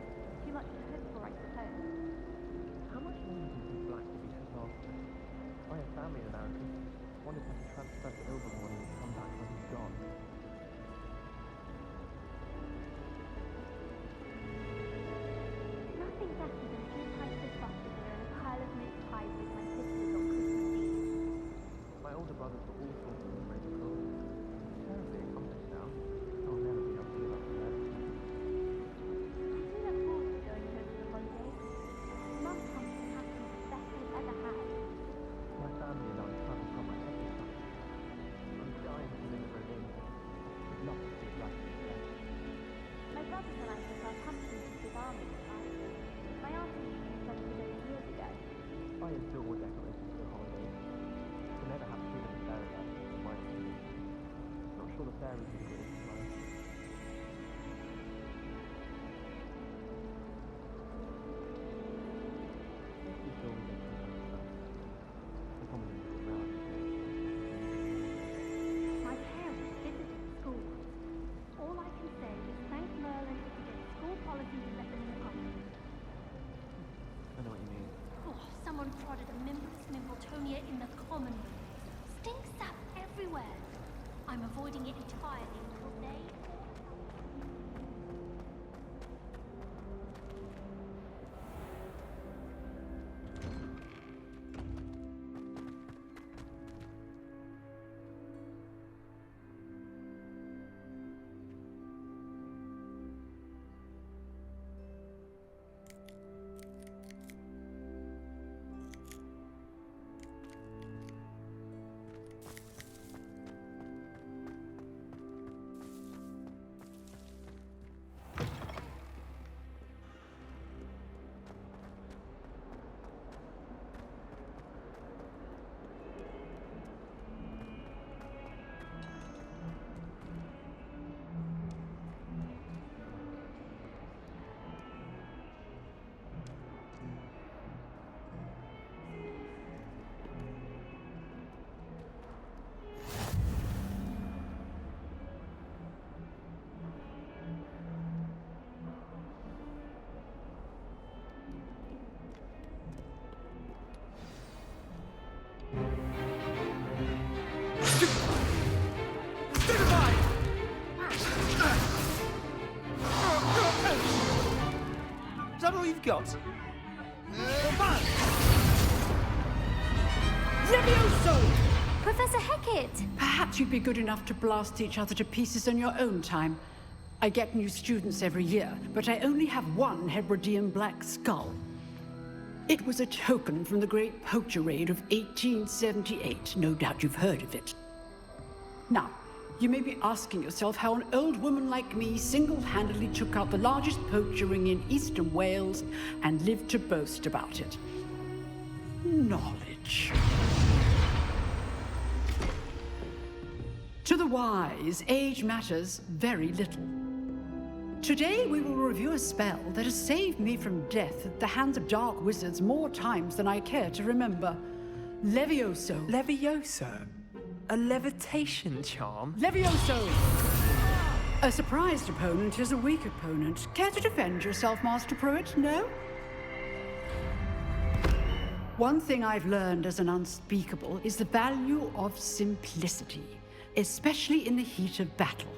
Too much to hope for, I suppose. How much longer do you think Black will be headmaster? I have family in America. One is to transfer to Ilvermorny and come back when he's gone. Nothing better than 2 pints of sausage and a pile of mince pies with my sisters on Christmas Eve. My older brothers were all sorts of great schools. Terribly accomplished now. I'll never be able to live up to that. I do look forward to going home for the holidays. Mum comes and has some of the best I've ever had. My family and I travel from my second son. I'm dying to live for a day. I'd love to see Black again. My brothers and I took our Southampton to the army last year. My auntie spent it many years ago. I install more decorations for the holidays. We'll never have too many fairies, in my opinion. Not sure the fairies would agree with mine. My parents visited schools. All I can say is thank Merlin for getting school policies and let them in the public. I know what you mean. Oh, someone prodded a Mimbus Mimbletonia in the common room. Stinks up everywhere. everywhere. I'm avoiding it entirely until they... Is that all you've got? Levioso! Professor Hecat! Perhaps you'd be good enough to blast each other to pieces in your own time. I get new students every year, but I only have one Hebridean black skull. It was a token from the Great Poacher Raid of 1878. No doubt you've heard of it. Now, you may be asking yourself how an old woman like me single-handedly took out the largest poacher ring in eastern Wales and lived to boast about it. Knowledge. To the wise, age matters very little. Today we will review a spell that has saved me from death at the hands of dark wizards more times than I care to remember. Levioso. Levioso? A levitation charm? Levioso! A surprised opponent is a weak opponent. Care to defend yourself, Master Pruitt? No? One thing I've learned as an unspeakable is the value of simplicity, especially in the heat of battle.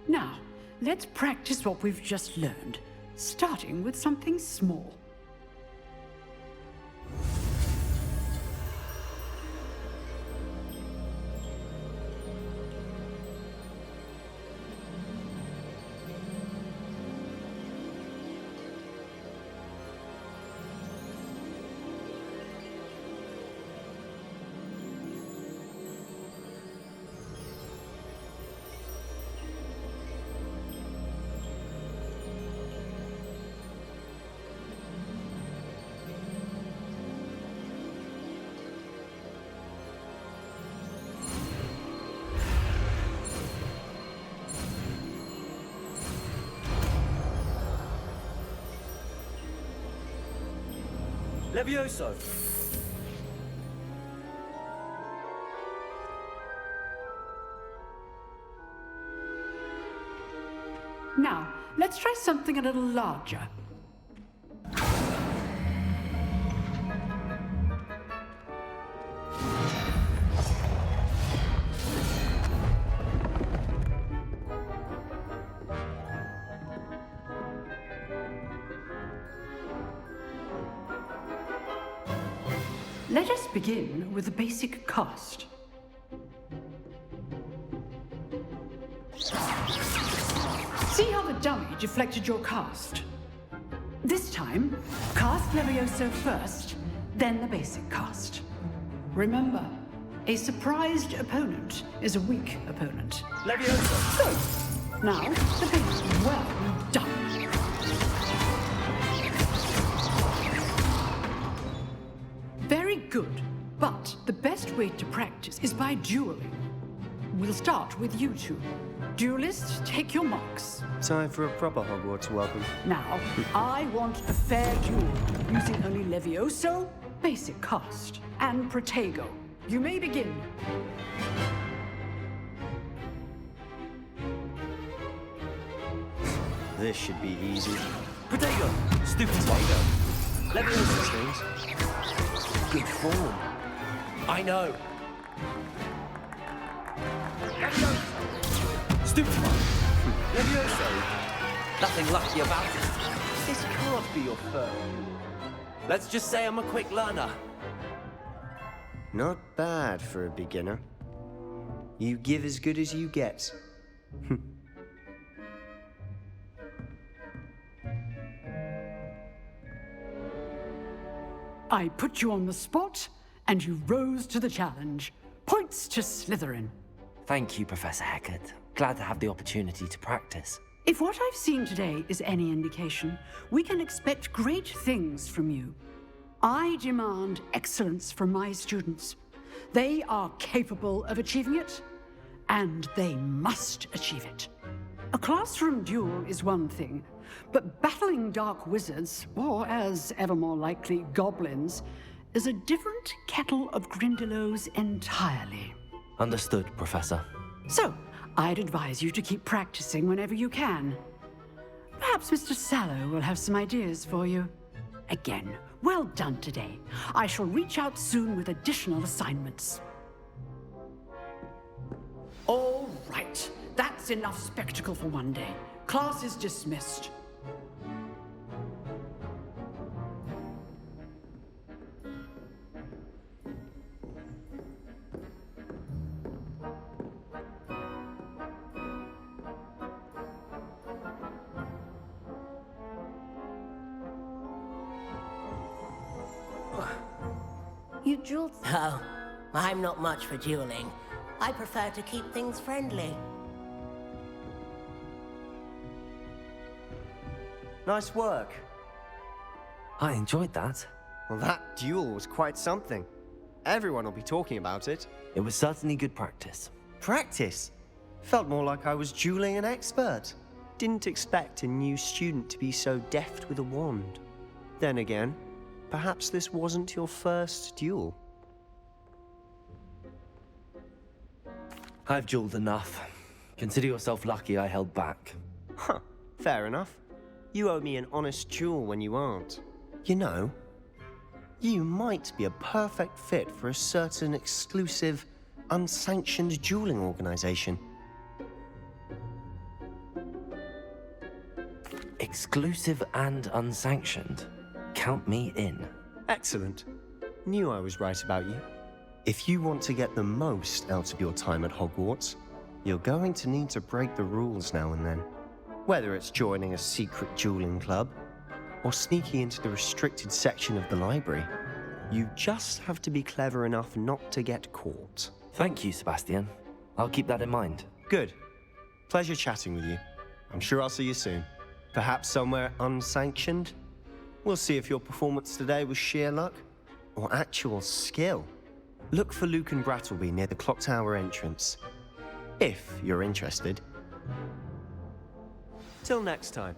Now, let's practice what we've just learned, starting with something small. Levioso! Now, let's try something a little larger. Let us begin with the basic cast. See how the dummy deflected your cast? This time, cast Levioso first, then the basic cast. Remember, a surprised opponent is a weak opponent. Levioso! Good. Now, the basic. Well done. Very good, but the best way to practice is by dueling. We'll start with you two. Duelists, take your marks. Time for a proper Hogwarts welcome. Now, I want a fair duel, using only Levioso, basic cast, and Protego. You may begin. This should be easy. Protego! Stupid Protego! Levioso! Good form. I know. Stupid one! Levioso! Nothing lucky about it. This can't be your first. Let's just say I'm a quick learner. Not bad for a beginner. You give as good as you get. I put you on the spot, and you rose to the challenge. Points to Slytherin. Thank you, Professor Hecat. Glad to have the opportunity to practice. If what I've seen today is any indication, we can expect great things from you. I demand excellence from my students. They are capable of achieving it, and they must achieve it. A classroom duel is one thing, but battling dark wizards, or as ever more likely, goblins, is a different kettle of Grindylows entirely. Understood, Professor. So, I'd advise you to keep practicing whenever you can. Perhaps Mr. Sallow will have some ideas for you. Again, well done today. I shall reach out soon with additional assignments. All right. That's enough spectacle for one day. Class is dismissed. You dueled? Oh, I'm not much for dueling. I prefer to keep things friendly. Nice work. I enjoyed that. Well, that duel was quite something. Everyone will be talking about it. It was certainly good practice. Practice? Felt more like I was dueling an expert. Didn't expect a new student to be so deft with a wand. Then again, perhaps this wasn't your first duel. I've dueled enough. Consider yourself lucky I held back. Huh, fair enough. You owe me an honest duel when you aren't. You know, you might be a perfect fit for a certain exclusive, unsanctioned dueling organization. Exclusive and unsanctioned? Count me in. Excellent. Knew I was right about you. If you want to get the most out of your time at Hogwarts, you're going to need to break the rules now and then. Whether it's joining a secret dueling club, or sneaking into the restricted section of the library, you just have to be clever enough not to get caught. Thank you, Sebastian. I'll keep that in mind. Good. Pleasure chatting with you. I'm sure I'll see you soon. Perhaps somewhere unsanctioned? We'll see if your performance today was sheer luck, or actual skill. Look for Luke and Brattleby near the clock tower entrance, if you're interested. Till next time.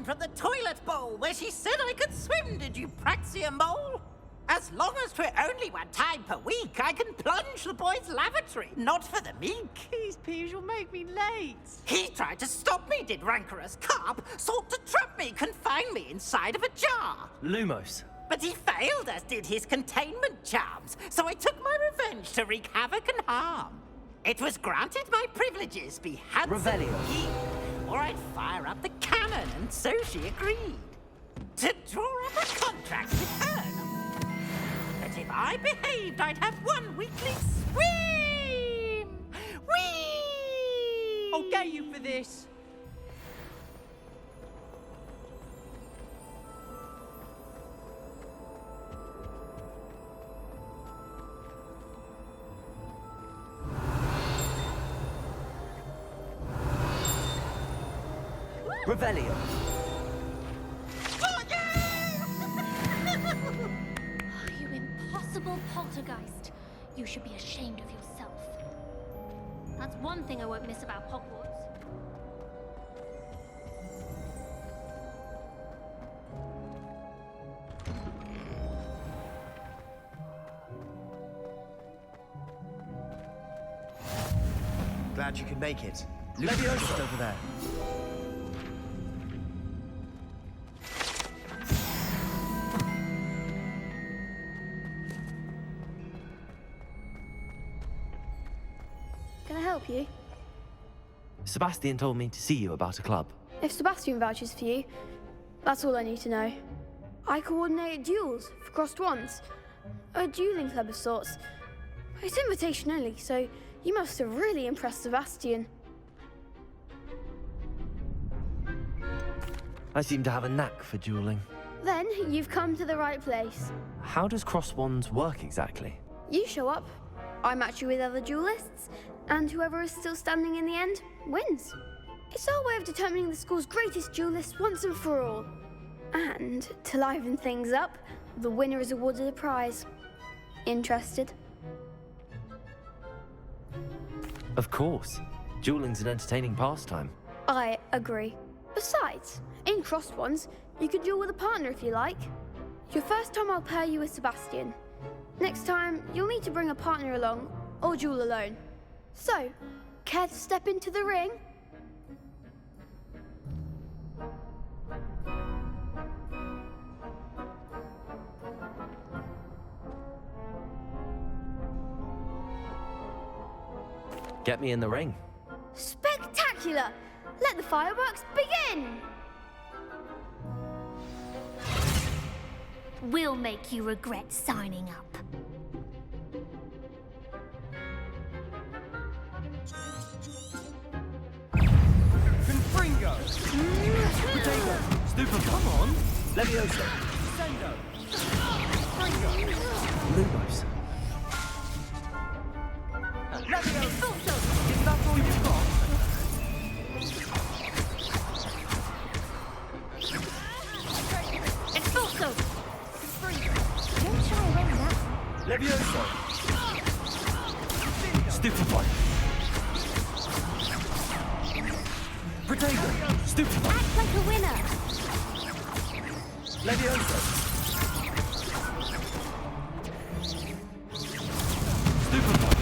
from the toilet bowl where she said I could swim, did you praxia mole? As long as 'twere only one time per week, I can plunge the boy's lavatory, not for the meek. These peas will make me late. He tried to stop me, did rancorous carp, sought to trap me, confine me inside of a jar. Lumos. But he failed, as did his containment charms, so I took my revenge to wreak havoc and harm. It was granted my privileges be handsome ye, or I'd fire up the cannon, and so she agreed. To draw up a contract with her. That if I behaved, I'd have one weekly swim! Whee! I'll get you for this. Revelio. You impossible poltergeist. You should be ashamed of yourself. That's one thing I won't miss about Hogwarts. Glad you could make it. Leviosa over there. Can I help you? Sebastian told me to see you about a club. If Sebastian vouches for you, that's all I need to know. I coordinate duels for crossed wands. A dueling club of sorts. It's invitation only, so you must have really impressed Sebastian. I seem to have a knack for dueling. Then you've come to the right place. How does cross wands work exactly? You show up, I match you with other duelists, and whoever is still standing in the end wins. It's our way of determining the school's greatest duelist once and for all. And to liven things up, the winner is awarded a prize. Interested? Of course. Dueling's an entertaining pastime. I agree. Besides, in crossed ones, you can duel with a partner if you like. Your first time I'll pair you with Sebastian. Next time, you'll need to bring a partner along, or duel alone. So, care to step into the ring? Get me in the ring. Spectacular! Let the fireworks begin! We'll make you regret signing up. Confringo! Potato! Stupid, come on! Leviosa! Sendo! Confringo! Lumos. Leviosa! Is that all you've got? Expulso! Don't shy away now. Leviosa! Stupefy! Potato! Stupefy! Act like a winner! Leviosa! Stupefy!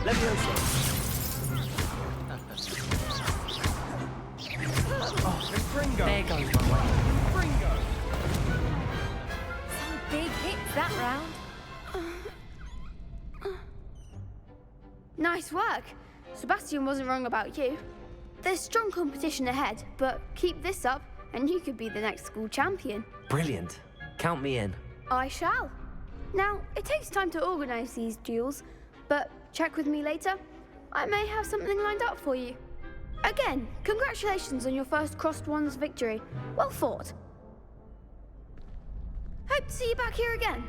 Leviosa! Oh, Fringo! There goes my way. Fringo! Some big hits that round. Nice work. Sebastian wasn't wrong about you. There's strong competition ahead, but keep this up and you could be the next school champion. Brilliant. Count me in. I shall. Now, it takes time to organise these duels, but check with me later. I may have something lined up for you. Again, congratulations on your first Crossed Wands victory. Well fought. Hope to see you back here again.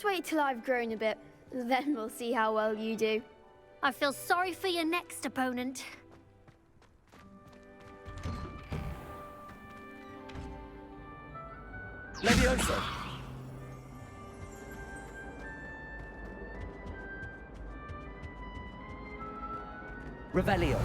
Just wait till I've grown a bit. Then we'll see how well you do. I feel sorry for your next opponent. Levioso! Revelio.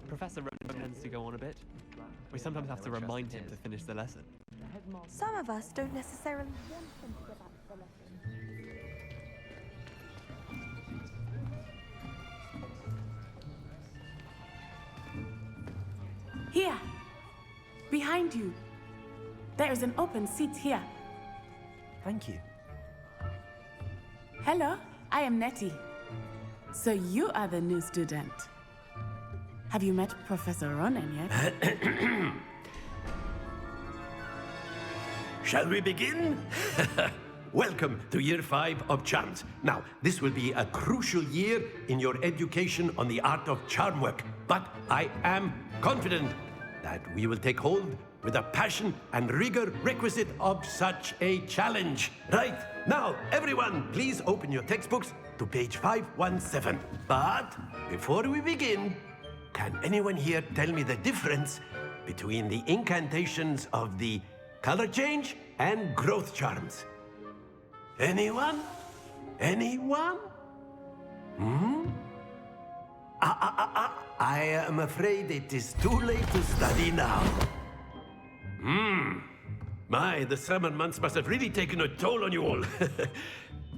Professor Rowan tends to go on a bit. We sometimes have to remind him to finish the lesson. Some of us don't necessarily want them to go back to the lesson. Here! Behind you! There is an open seat here. Thank you. Hello, I am Nettie. So you are the new student. Have you met Professor Ronan yet? Shall we begin? Welcome to Year 5 of Charms. Now, this will be a crucial year in your education on the art of charm work, but I am confident that we will take hold with the passion and rigor requisite of such a challenge. Right, now, everyone, please open your textbooks to page 517. But before we begin, can anyone here tell me the difference between the incantations of the color change and growth charms? Anyone? Anyone? I am afraid it is too late to study now. My, the summer months must have really taken a toll on you all.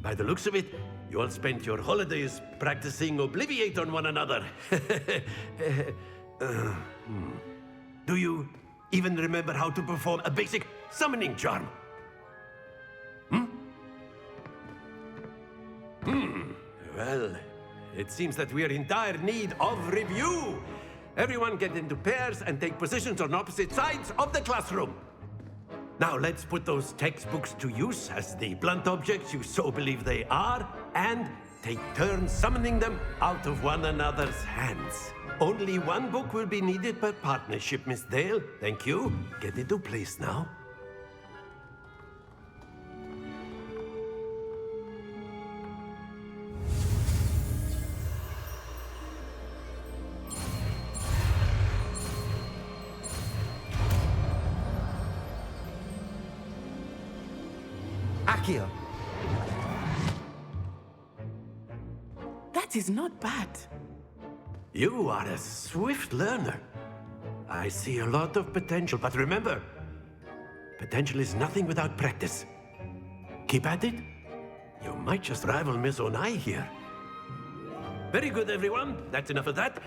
By the looks of it, you all spent your holidays practicing Obliviate on one another. Do you even remember how to perform a basic summoning charm? Well, it seems that we are in dire need of review. Everyone get into pairs and take positions on opposite sides of the classroom. Now let's put those textbooks to use as the blunt objects you so believe they are, and take turns summoning them out of one another's hands. Only one book will be needed per partnership, Miss Dale. Thank you. Get into place now. Accio. That is not bad. You are a swift learner. I see a lot of potential, but remember, potential is nothing without practice. Keep at it. You might just rival Miss Onai here. Very good, everyone. That's enough of that.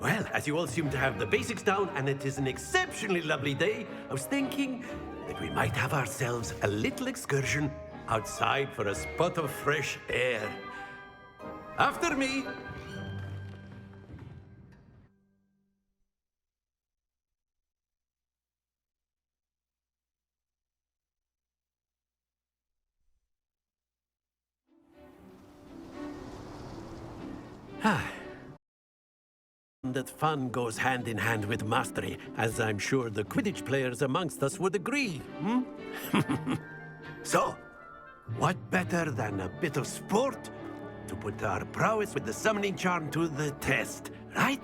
Well, as you all seem to have the basics down, and it is an exceptionally lovely day, I was thinking that we might have ourselves a little excursion outside for a spot of fresh air. After me. That fun goes hand in hand with mastery, as I'm sure the Quidditch players amongst us would agree, So, What better than a bit of sport to put our prowess with the summoning charm to the test, right?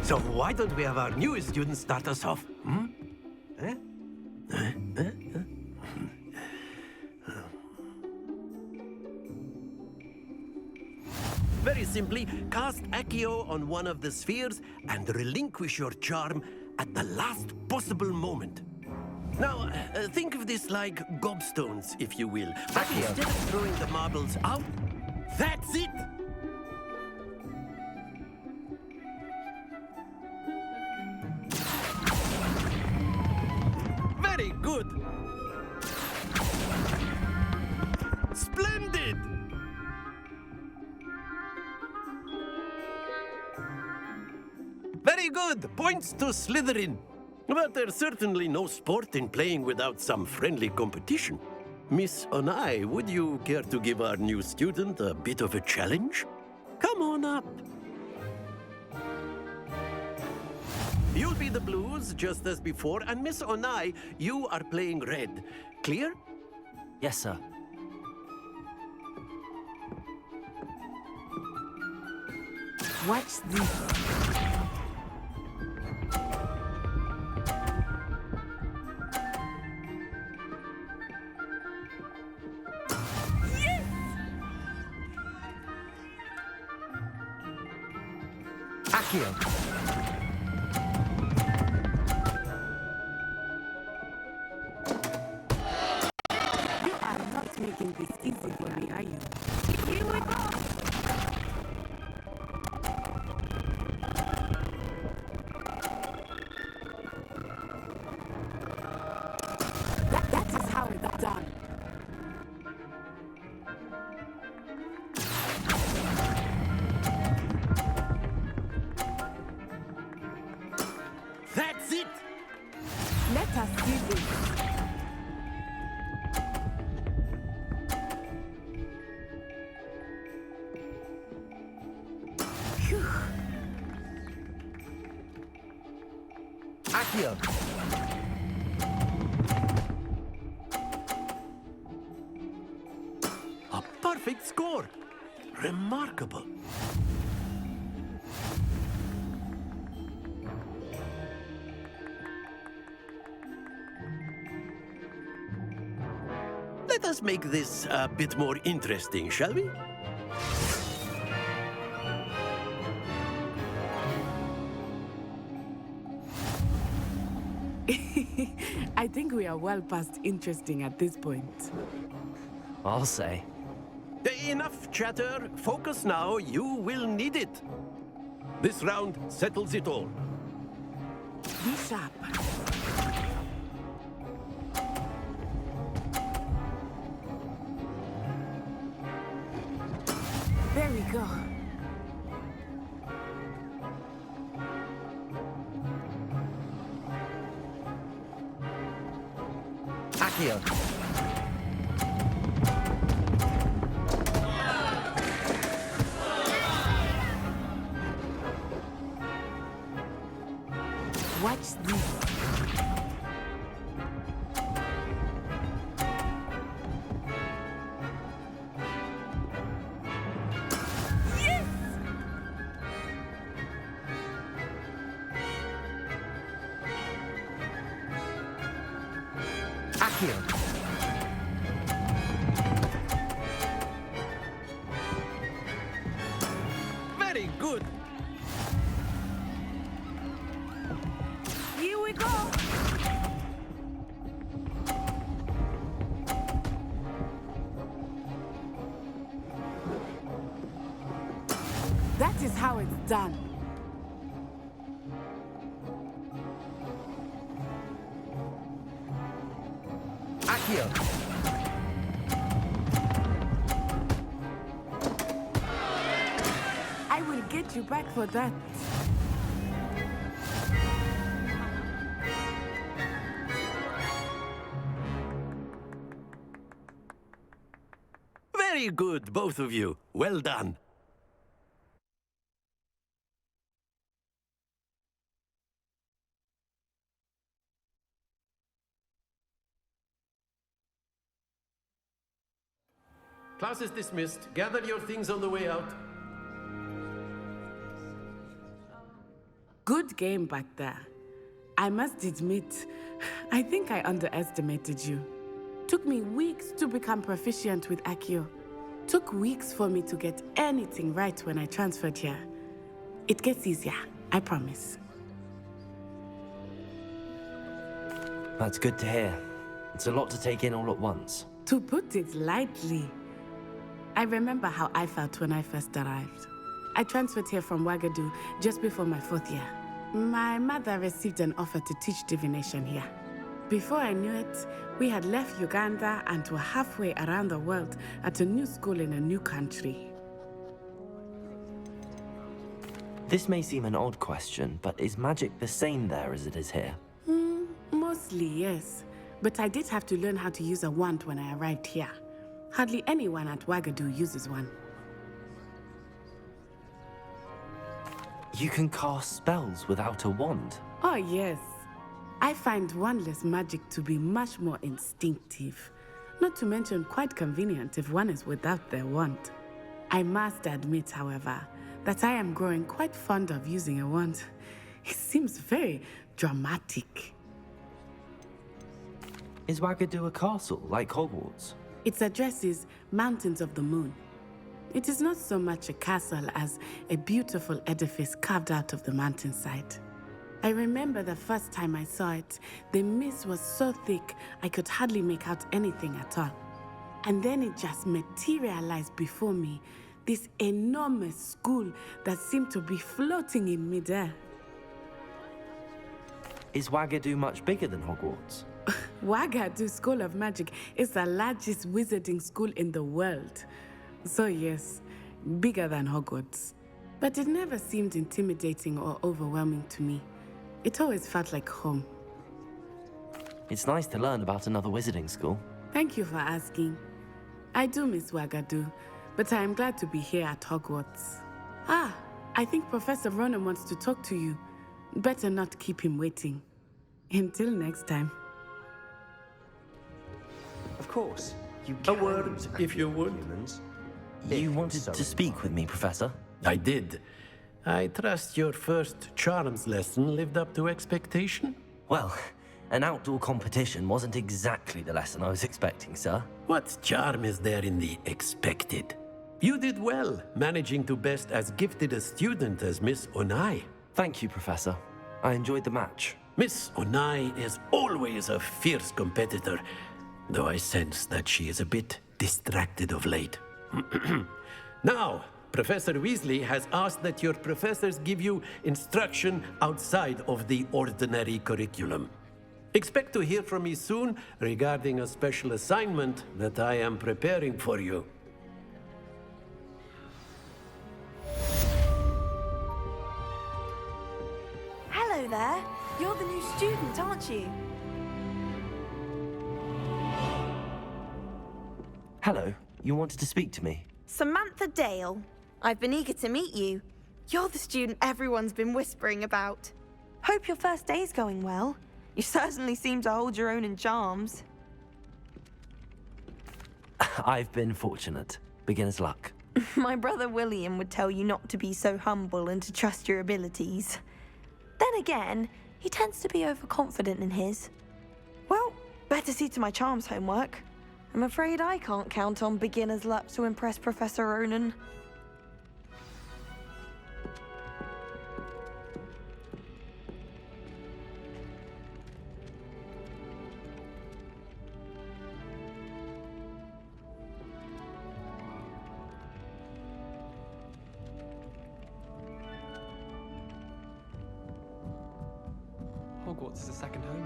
So why don't we have our newest student start us off? Eh? Very simply, cast Accio on one of the spheres and relinquish your charm at the last possible moment. Now, think of this like gobstones, if you will. But instead of throwing the marbles out, that's it! Very good! Splendid! Very good! Points to Slytherin. But there's certainly no sport in playing without some friendly competition. Miss Onai, would you care to give our new student a bit of a challenge? Come on up. You'll be the blues, just as before, and Miss Onai, you are playing red. Clear? Yes, sir. Watch this. Accio. You are not making this easy for me, are you? Here we go! That is how it's done. That's it! Let us see this. Accio. A perfect score! Remarkable. Let us make this a bit more interesting, shall we? I think we are well past interesting at this point. I'll say. Enough chatter. Focus now. You will need it. This round settles it all. Be sharp. There we go. Accio. Watch this. Accio. Very good. Here we go. That is how it's done. Accio. I will get you back for that. Very Very good, both of you. Well done. Class is dismissed. Gather your things on the way out. Good game back there. I must admit, I think I underestimated you. Took me weeks to become proficient with Accio. Took weeks for me to get anything right when I transferred here. It gets easier, I promise. That's good to hear. It's a lot to take in all at once. To put it lightly, I remember how I felt when I first arrived. I transferred here from Wagadu just before my 4th year. My mother received an offer to teach divination here. Before I knew it, we had left Uganda and were halfway around the world at a new school in a new country. This may seem an odd question, but is magic the same there as it is here? Mostly, yes. But I did have to learn how to use a wand when I arrived here. Hardly anyone at Wagadu uses one. You can cast spells without a wand? Oh, yes. I find wandless magic to be much more instinctive. Not to mention quite convenient if one is without their wand. I must admit, however, that I am growing quite fond of using a wand. It seems very dramatic. Is Wagadu a castle, like Hogwarts? Its address is Mountains of the Moon. It is not so much a castle as a beautiful edifice carved out of the mountainside. I remember the first time I saw it, the mist was so thick I could hardly make out anything at all. And then it just materialized before me, this enormous school that seemed to be floating in midair. Is Wagadu much bigger than Hogwarts? Wagadu School of Magic is the largest wizarding school in the world. So yes, bigger than Hogwarts. But it never seemed intimidating or overwhelming to me. It always felt like home. It's nice to learn about another wizarding school. Thank you for asking. I do miss Wagadu, but I am glad to be here at Hogwarts. Ah, I think Professor Ronan wants to talk to you. Better not keep him waiting. Until next time. Of course. A word, if you would. You wanted to speak with me, Professor? I did. I trust your first charms lesson lived up to expectation? Well, an outdoor competition wasn't exactly the lesson I was expecting, sir. What charm is there in the expected? You did well, managing to best as gifted a student as Miss Onai. Thank you, Professor. I enjoyed the match. Miss Onai is always a fierce competitor, though I sense that she is a bit distracted of late. Now, Professor Weasley has asked that your professors give you instruction outside of the ordinary curriculum. Expect to hear from me soon regarding a special assignment that I am preparing for you. Hello there. You're the new student, aren't you? Hello. You wanted to speak to me? Samantha Dale. I've been eager to meet you. You're the student everyone's been whispering about. Hope your first day's going well. You certainly seem to hold your own in charms. I've been fortunate. Beginner's luck. My brother William would tell you not to be so humble and to trust your abilities. Then again, he tends to be overconfident in his. Well, better see to my charms homework. I'm afraid I can't count on beginner's luck to impress Professor Ronan. Hogwarts is a second home.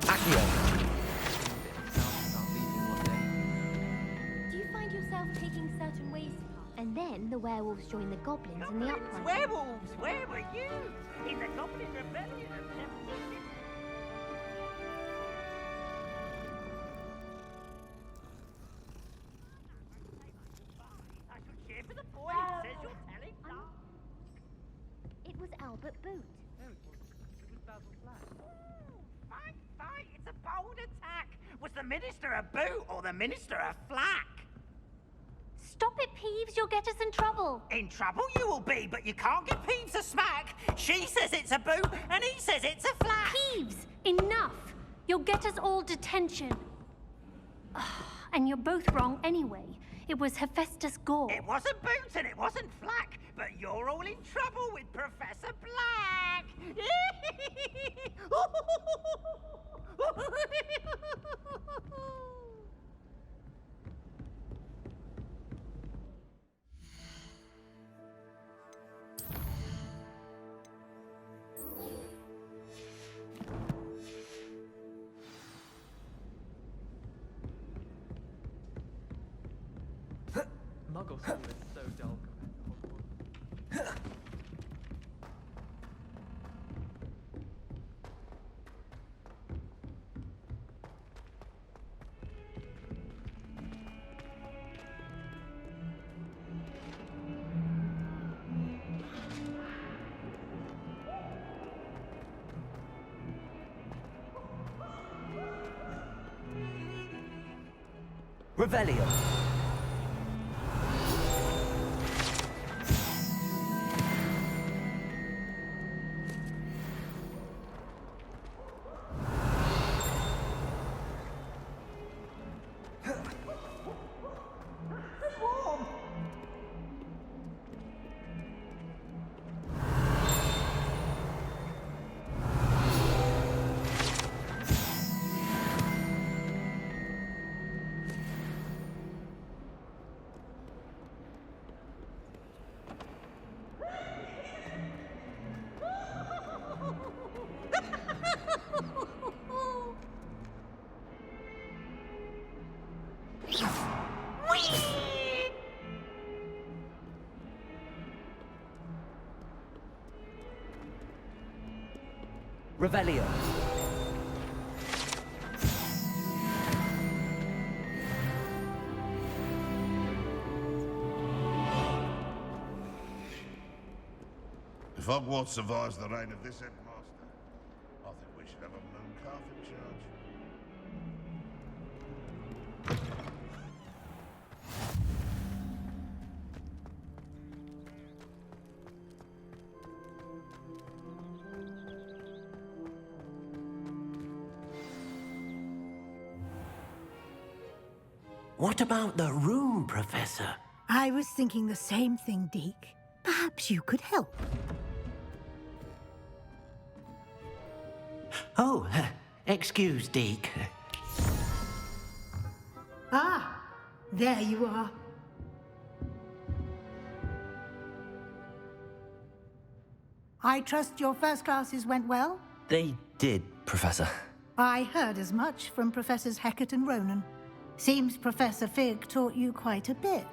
Do you find yourself taking certain ways to pass? And then the werewolves join the goblins in the uprising. Werewolves! Where were you? In the Goblin Rebellion of 1750. ultimate boot. Fight, fight! It's a bold attack! Was the Minister a boot or the Minister a flack? Stop it, Peeves. You'll get us in trouble. In trouble you will be, but you can't give Peeves a smack. She says it's a boot, and he says it's a flack. Peeves, enough. You'll get us all detention. And you're both wrong anyway. It was Hephaestus Gore. It wasn't boot and it wasn't flack, but you're all in trouble with Professor Black. Muggle school is so dull compared to Hogwarts. Revelio. Revelio. If Hogwarts survives the reign of this headmaster, I think we should have a moon calf in charge. What about the room, Professor? I was thinking the same thing, Deke. Perhaps you could help. Oh, excuse, Deke. Ah, there you are. I trust your first classes went well? They did, Professor. I heard as much from Professors Hecat and Ronan. Seems Professor Fig taught you quite a bit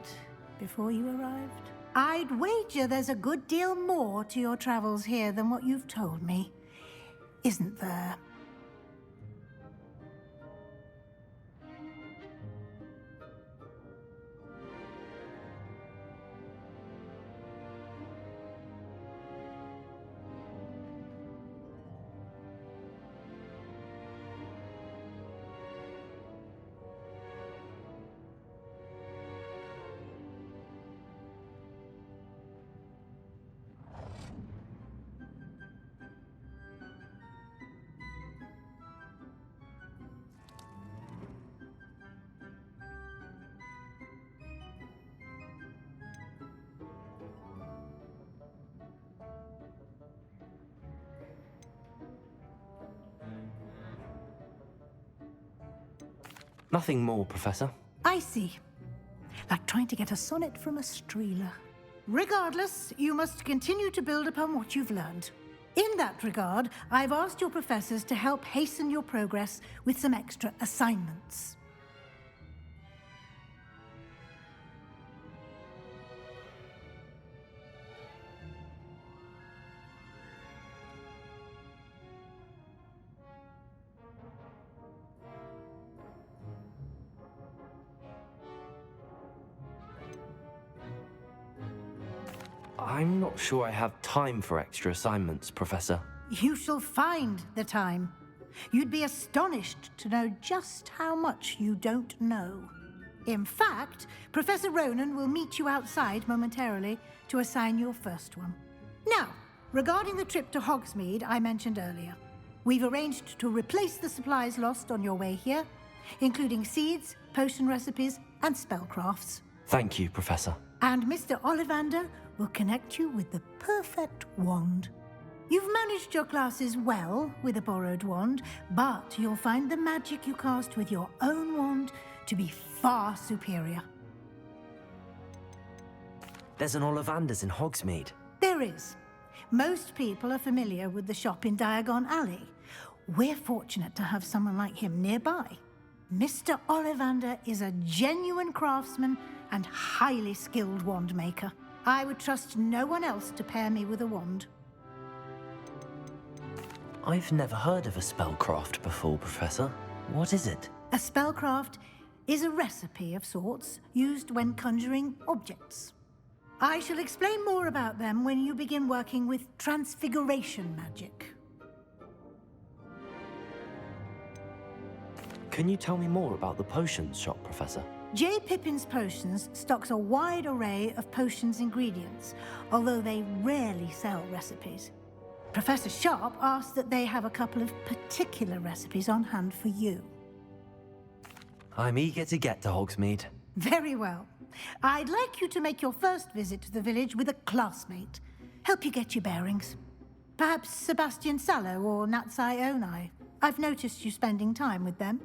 before you arrived. I'd wager there's a good deal more to your travels here than what you've told me. Isn't there? Nothing more, Professor. I see. Like trying to get a sonnet from a streeler. Regardless, you must continue to build upon what you've learned. In that regard, I've asked your professors to help hasten your progress with some extra assignments. I'm not sure I have time for extra assignments, Professor. You shall find the time. You'd be astonished to know just how much you don't know. In fact, Professor Ronan will meet you outside momentarily to assign your first one. Now, regarding the trip to Hogsmeade I mentioned earlier, we've arranged to replace the supplies lost on your way here, including seeds, potion recipes, and spellcrafts. Thank you, Professor. And Mr. Ollivander will connect you with the perfect wand. You've managed your classes well with a borrowed wand, but you'll find the magic you cast with your own wand to be far superior. There's an Ollivander's in Hogsmeade. There is. Most people are familiar with the shop in Diagon Alley. We're fortunate to have someone like him nearby. Mr. Ollivander is a genuine craftsman and highly skilled wand maker. I would trust no one else to pair me with a wand. I've never heard of a spellcraft before, Professor. What is it? A spellcraft is a recipe of sorts used when conjuring objects. I shall explain more about them when you begin working with transfiguration magic. Can you tell me more about the potions shop, Professor? J. Pippin's Potions stocks a wide array of potions ingredients, although they rarely sell recipes. Professor Sharp asked that they have a couple of particular recipes on hand for you. I'm eager to get to Hogsmeade. Very well. I'd like you to make your first visit to the village with a classmate. Help you get your bearings. Perhaps Sebastian Sallow or Natsai Onai. I've noticed you spending time with them.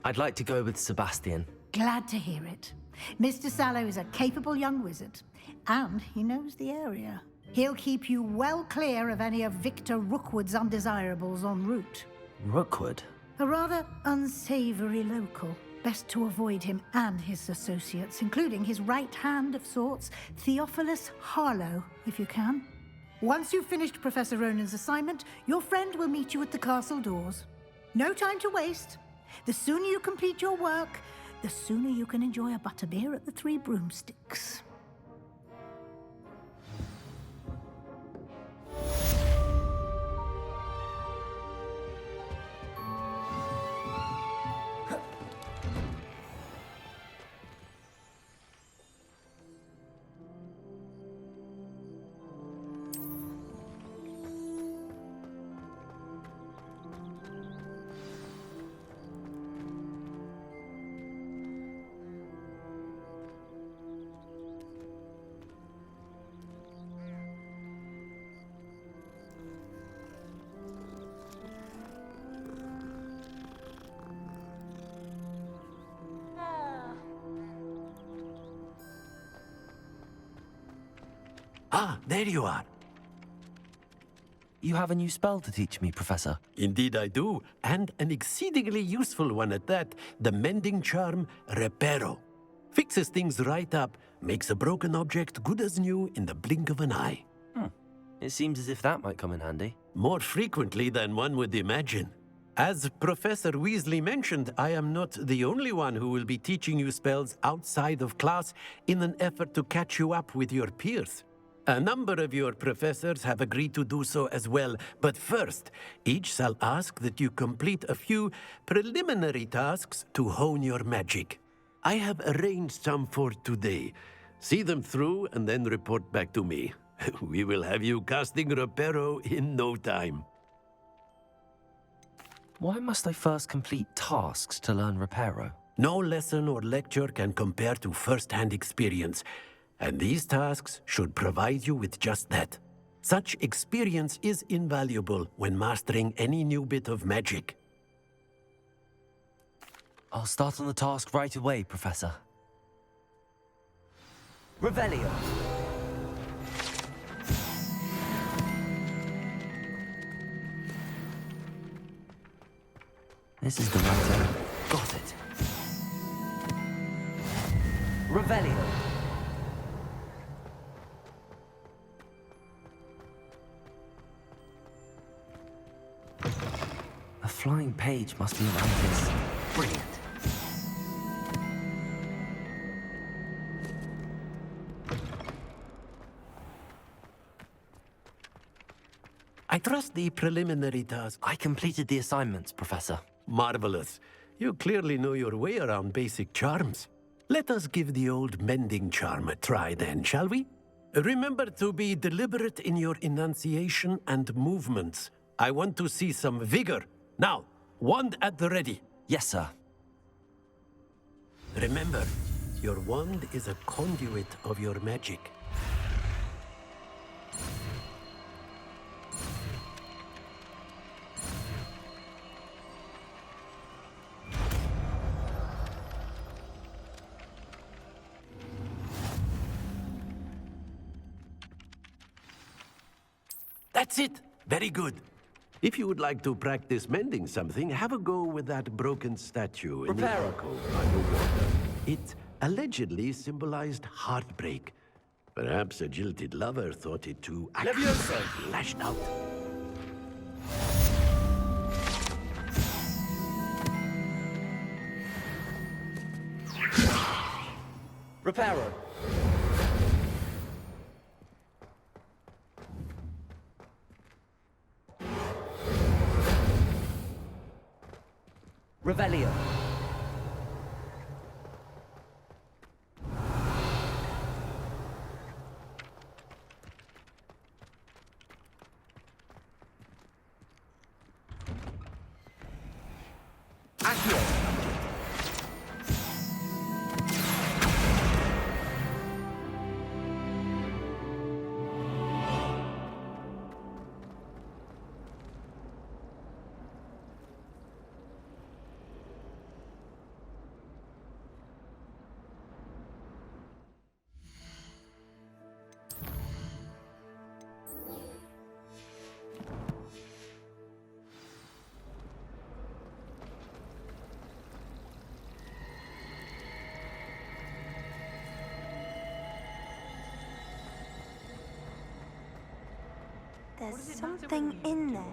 I'd like to go with Sebastian. Glad to hear it. Mr. Sallow is a capable young wizard, and he knows the area. He'll keep you well clear of any of Victor Rookwood's undesirables en route. Rookwood? A rather unsavory local. Best to avoid him and his associates, including his right hand of sorts, Theophilus Harlow, if you can. Once you've finished Professor Ronan's assignment, your friend will meet you at the castle doors. No time to waste. The sooner you complete your work, the sooner you can enjoy a butterbeer at the Three Broomsticks. Ah, there you are. You have a new spell to teach me, Professor. Indeed I do, and an exceedingly useful one at that. The mending charm, Reparo. Fixes things right up, makes a broken object good as new in the blink of an eye. It seems as if that might come in handy. More frequently than one would imagine. As Professor Weasley mentioned, I am not the only one who will be teaching you spells outside of class in an effort to catch you up with your peers. A number of your professors have agreed to do so as well, but first, each shall ask that you complete a few preliminary tasks to hone your magic. I have arranged some for today. See them through and then report back to me. We will have you casting Reparo in no time. Why must I first complete tasks to learn Reparo? No lesson or lecture can compare to first-hand experience. And these tasks should provide you with just that. Such experience is invaluable when mastering any new bit of magic. I'll start on the task right away, Professor. Revelio. This is the right area. Got it. Revelio. A flying page must be around this. Brilliant. I trust the preliminary task. I completed the assignments, Professor. Marvelous. You clearly know your way around basic charms. Let us give the old mending charm a try then, shall we? Remember to be deliberate in your enunciation and movements. I want to see some vigor. Now, wand at the ready. Yes, sir. Remember, your wand is a conduit of your magic. That's it! Very good. If you would like to practice mending something, have a go with that broken statue in the alcove underwater. It allegedly symbolized heartbreak. Perhaps a jilted lover thought it too accurately lashed out. Repairer. Revelio. Accio. There's something in there.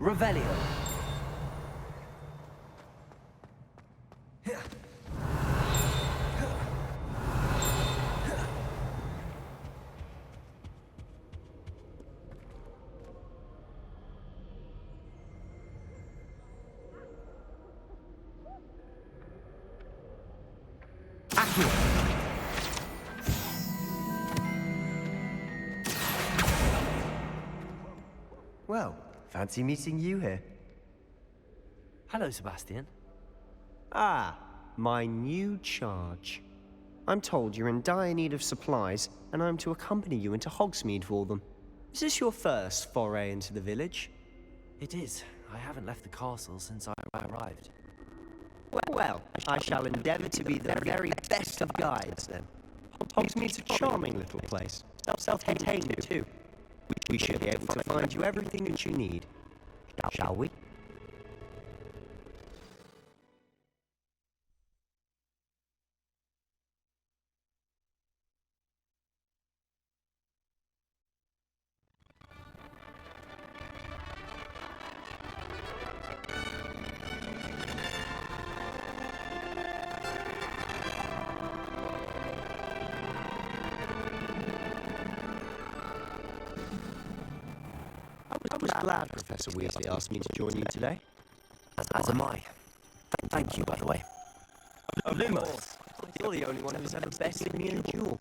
Revelio. Well, fancy meeting you here. Hello, Sebastian. Ah, my new charge. I'm told you're in dire need of supplies, and I'm to accompany you into Hogsmeade for them. Is this your first foray into the village? It is. I haven't left the castle since I arrived. Well, I shall endeavour to be the very best of guides, then. Hogsmeade's a charming little place. Self-contained, too. We should be able to find you everything that you need. Shall we? I was glad Professor Weasley asked me to join you today. As am I. Thank you, by the way. Lumos, you're the only one who's ever bested me in a duel.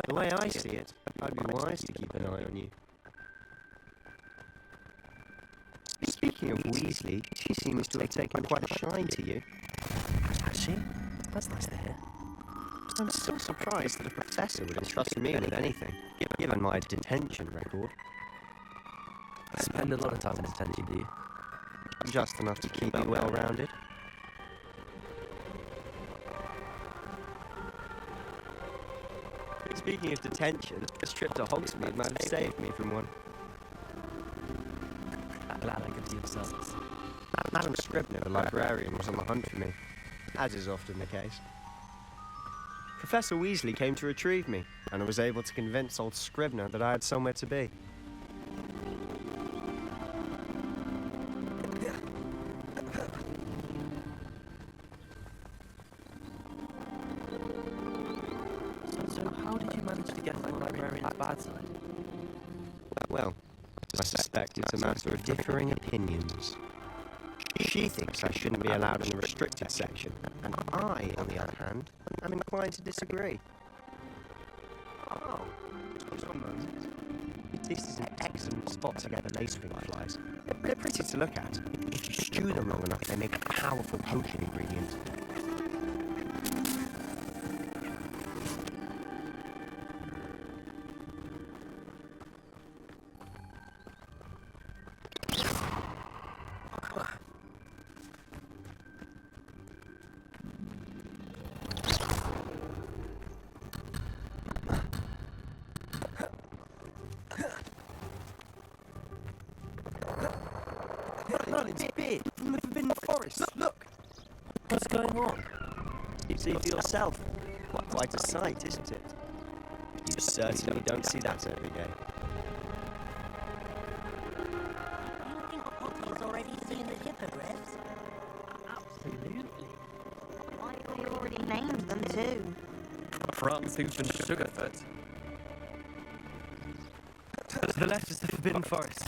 The way I see it, I'd be wise to keep an eye on you. Speaking of Weasley, she seems to have taken quite a shine to you. Has she? That's nice to hear. I'm still surprised that a professor would entrust me with anything, given my detention record. I spend a lot of time in detention, do you? Just enough to keep me well-rounded. Speaking of detention, this trip to Hogsmeade might have saved me from one. glad I could be of service. Madam Scribner, the librarian, was on the hunt for me, as is often the case. Professor Weasley came to retrieve me, and I was able to convince old Scribner that I had somewhere to be. So how did you manage to get on the librarian's bad side? Well, I suspect it's a matter of differing opinions. She thinks I shouldn't be allowed in the restricted section, and I, on the other hand, am inclined to disagree. Oh, just one moment. This is an excellent spot to gather lacewing flies. They're pretty to look at. If you stew them long enough, they make a powerful potion ingredient. It's big, from the Forbidden Forest. Look! What's going on? You see for yourself. Quite a sight, isn't it? You certainly don't see that every day. You think Poppy's already seen the hippogriffs? Absolutely. I already named them too. Frogtooth and Sugarfoot. To the left is the Forbidden Forest.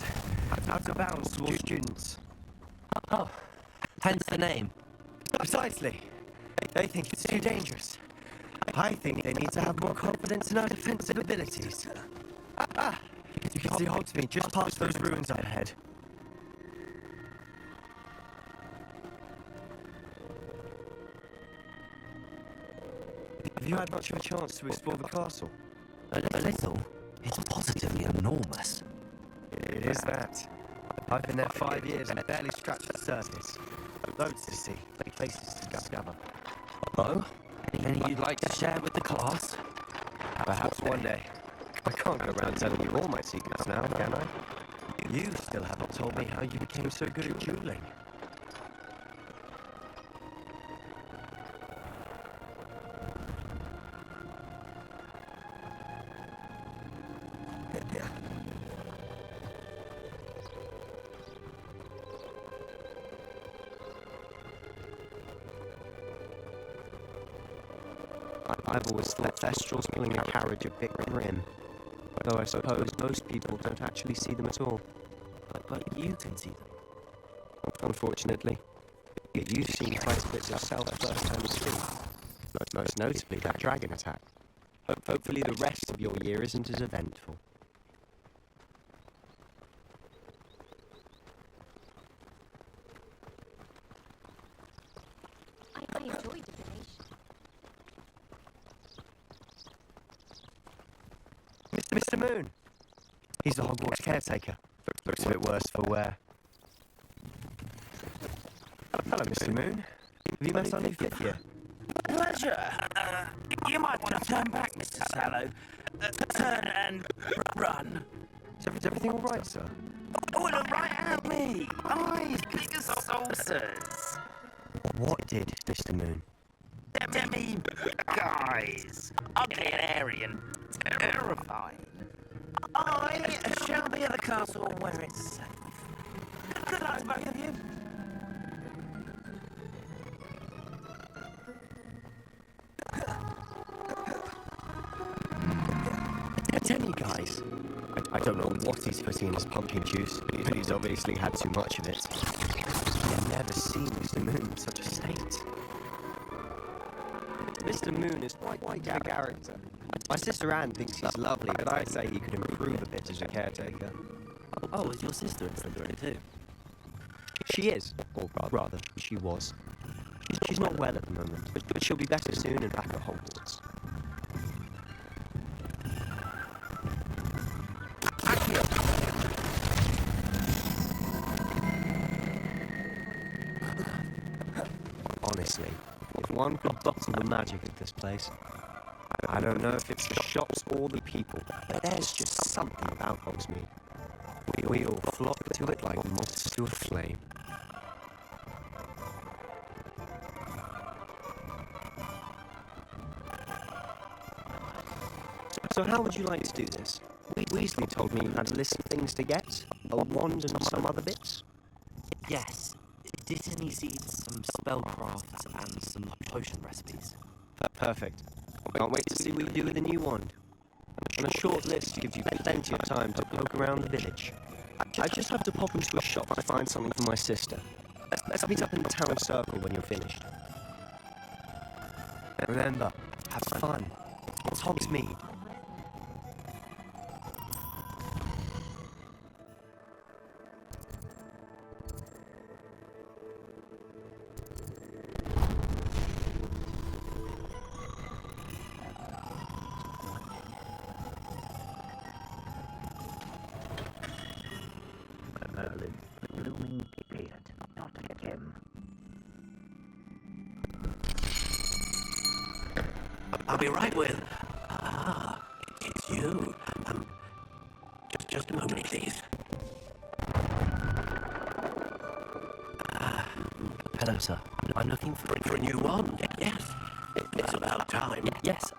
Out of bounds to all students. Oh, hence the name. Precisely. They think it's too dangerous. I think they need to have more confidence in our defensive abilities. You can see Hogsmeade just past those ruins up ahead. Have you had much of a chance to explore the castle? A little. It's positively enormous. It is that. I've been there 5 years and barely scratched the surface. Loads to see, places to discover. Oh? Anything you'd like to share with the class? Perhaps one day. I can't go around telling you all my secrets now, can I? You still haven't told me how you became so good at dueling. I've always thought Thestrals pulling a carriage a bit grim, though I suppose most people don't actually see them at all. But you can see them. Unfortunately. Yet you've seen quite a bit yourself firsthand too. Most notably that dragon attack. Hopefully the rest of your year isn't as eventful. I enjoyed divination. Mr. Moon! He's the Hogwarts caretaker. Looks a bit worse for wear. Hello, Mr. Moon. Have you met our new fifth year? Pleasure. You might want to turn back, Mr. Sallow. Turn and run. Is everything all right, sir? Oh, look right at me. Eyes big as saucers. What did, Mr. Moon? Demi guys. Ugly and hairy and terrifying. I shall be at the castle where it's safe. Good luck, both of you. Tell me, guys. I don't know what he's putting in his pumpkin juice, but he's obviously had too much of it. I've never seen Mr. Moon in such a state. Mr. Moon is quite a character. My sister Anne thinks he's lovely, but I'd say he could improve a bit as a caretaker. Oh, is your sister in Slytherin too? She is, or rather, she was. She's not well at the moment, but she'll be better soon and back at Hogwarts. Honestly, if one could bottle the magic of this place, I don't know if it's the shops or the people, but there's just something about Hogsmeade. We all flock to it like moths to a flame. So how would you like to do this? Weasley told me you had a list of things to get, a wand and some other bits. Yes. Dittany seeds, some spellcrafts, and some potion recipes. Perfect. Can't wait to see what you do with the new wand. And a short list gives you plenty of time to poke around the village. I just have to pop into a shop to find something for my sister. Let's meet up in the town circle when you're finished. Remember, have fun. It's Hogsmeade. Blooming idiot. Not to get him. I'll be right with. Ah, it's you. Just a moment, please. Hello, sir. I'm looking for a new wand. Yes. It's about time. Yes,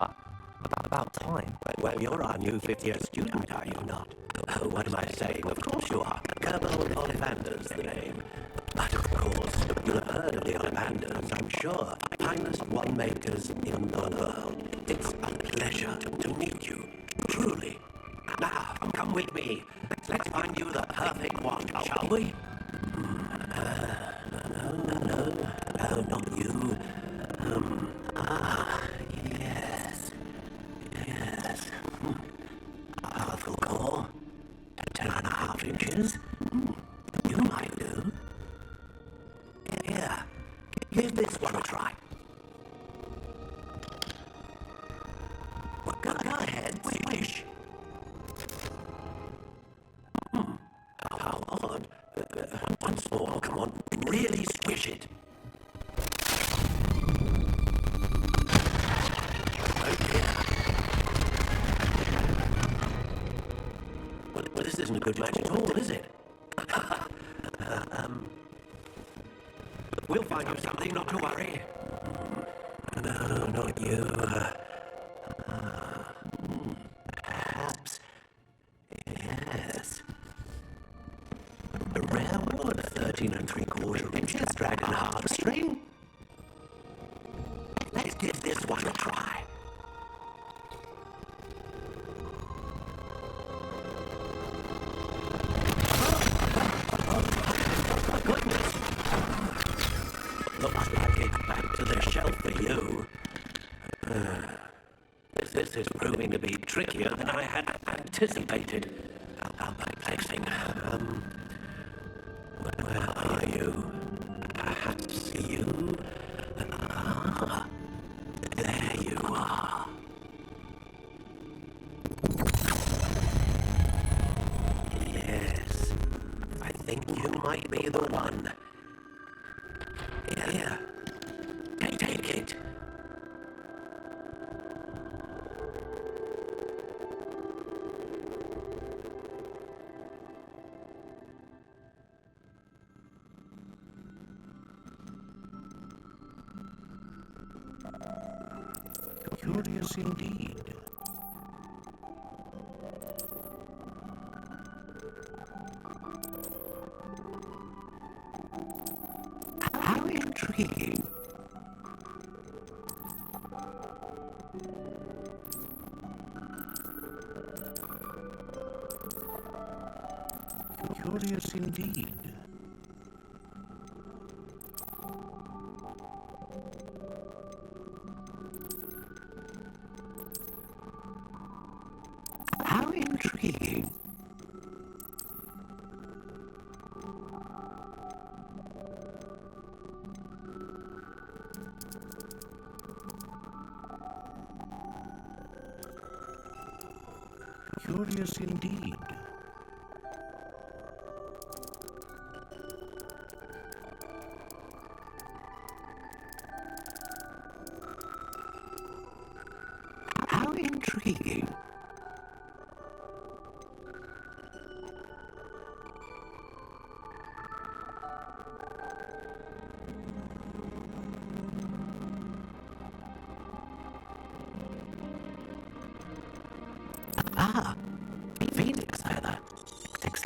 about time. Well, you're our new fifth-year student, are you not? Oh, what am I saying? Of course you are. Kerbal Ollivander's the name. But of course, you'll have heard of the Ollivanders, I'm sure. Finest wand makers in the world. It's a pleasure to meet you. Truly. Now, come with me. Let's find you the perfect wand, shall we? No, not you. Yes. Powerful core. 10.5 inches. You might do. Here. Give this one a try. Well, go ahead, swish. How odd. Once more, come on. Really swish it. Well, this isn't a good match at all, is it? We'll find you something, not to worry. No, not you. Perhaps. Yes. A rare wood, 13 3/4 inches, dragon heartstring. Let's give this one a try. Looks like it's back to the shelf for you. This is proving to be trickier than I had anticipated. How perplexing. Where are you? Perhaps you? Ah, there you are. Yes, I think you might be the one. Here, take it. Curious indeed. How intriguing. Curious indeed. How intriguing. Curious indeed. How intriguing.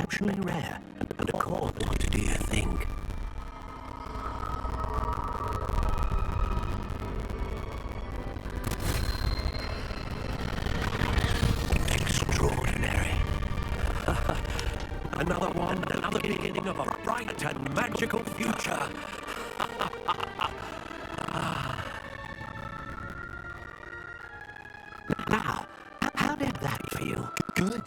exceptionally rare, and a core. What do you think? Extraordinary. Another one, another beginning of a bright and magical future. Now, how did that feel? Good.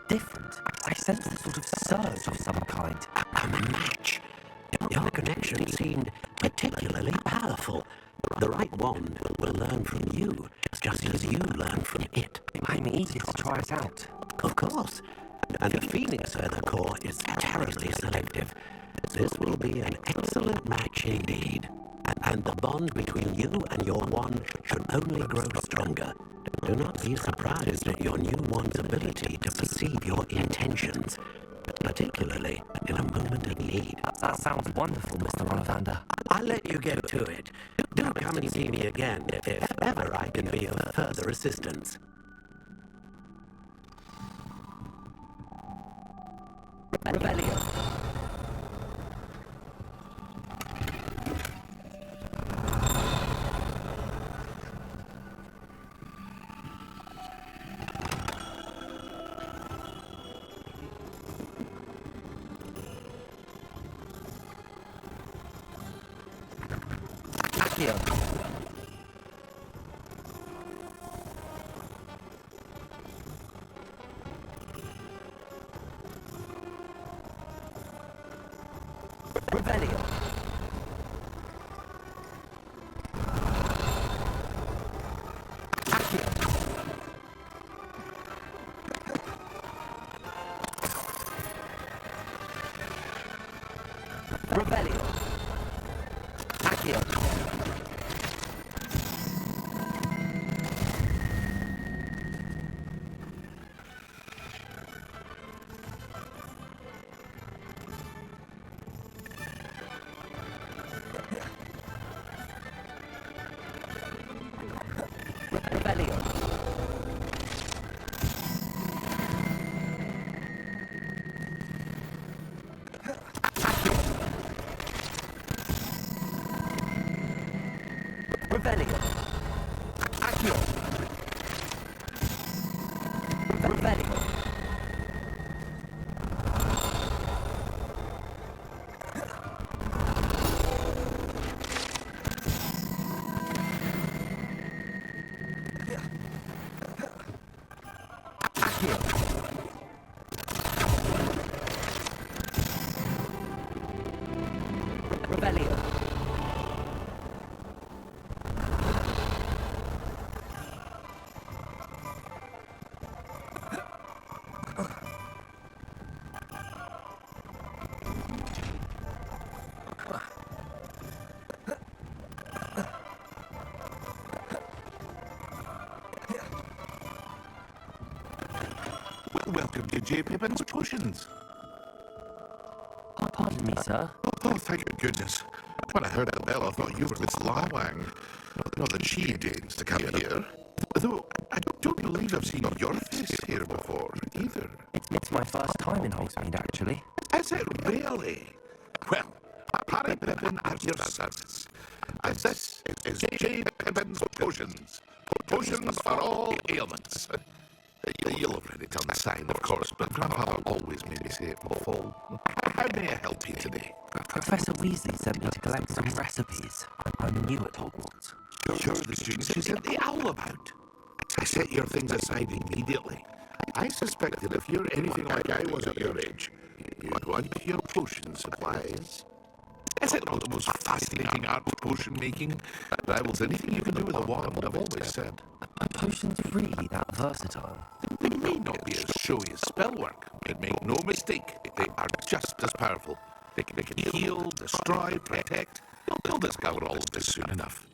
Different. I sensed a sort of surge of some kind. A match. Your connection seemed particularly powerful. The right wand will learn from you, just as you learn from it. I'm eager to try it out. Of course. And the Phoenix Feather Core is terribly selective. This will be an excellent match indeed. And the bond between you and your wand should only grow stronger. Do not be surprised at your new wand's ability to perceive your intentions, particularly in a moment of need. That sounds wonderful, Mr. Ollivander. I'll let you get to it. Do come and see me again if ever I can be of further assistance. Rebellion. Accio. Rebellion. Accio. Rebellion. Accio. Rebellion. Rebellion. Accio. Rebellion. Rebellion. Welcome to J. Pippin's Potions. Oh, pardon me, sir. Oh, thank goodness. When I heard the bell, I thought you were Miss Lawang. Not that she deigns to come here. Though, I don't believe I've seen your face here before, either. It's my first time in Hogsmeade, actually. Is it really? Well, Harry Pippin at your service. And this is J. Pippin's Potions. Potions for all ailments. You'll have read it on the sign, of course, but Grandfather always made me say it in full. How may I help you today? Professor Weasley sent me to collect some recipes. I'm new at Hogwarts. You're the student she sent the owl about. I set your things aside immediately. I suspected if you're anything like I was at your age, you'd want your potion supplies. Is it not the most fascinating art of potion making? Rivals anything you can do with a wand, I've always said. Are potions really that versatile? They may not be as showy as spellwork, but make no mistake, they are just as powerful. They can heal, destroy, protect. You'll discover all of this soon enough.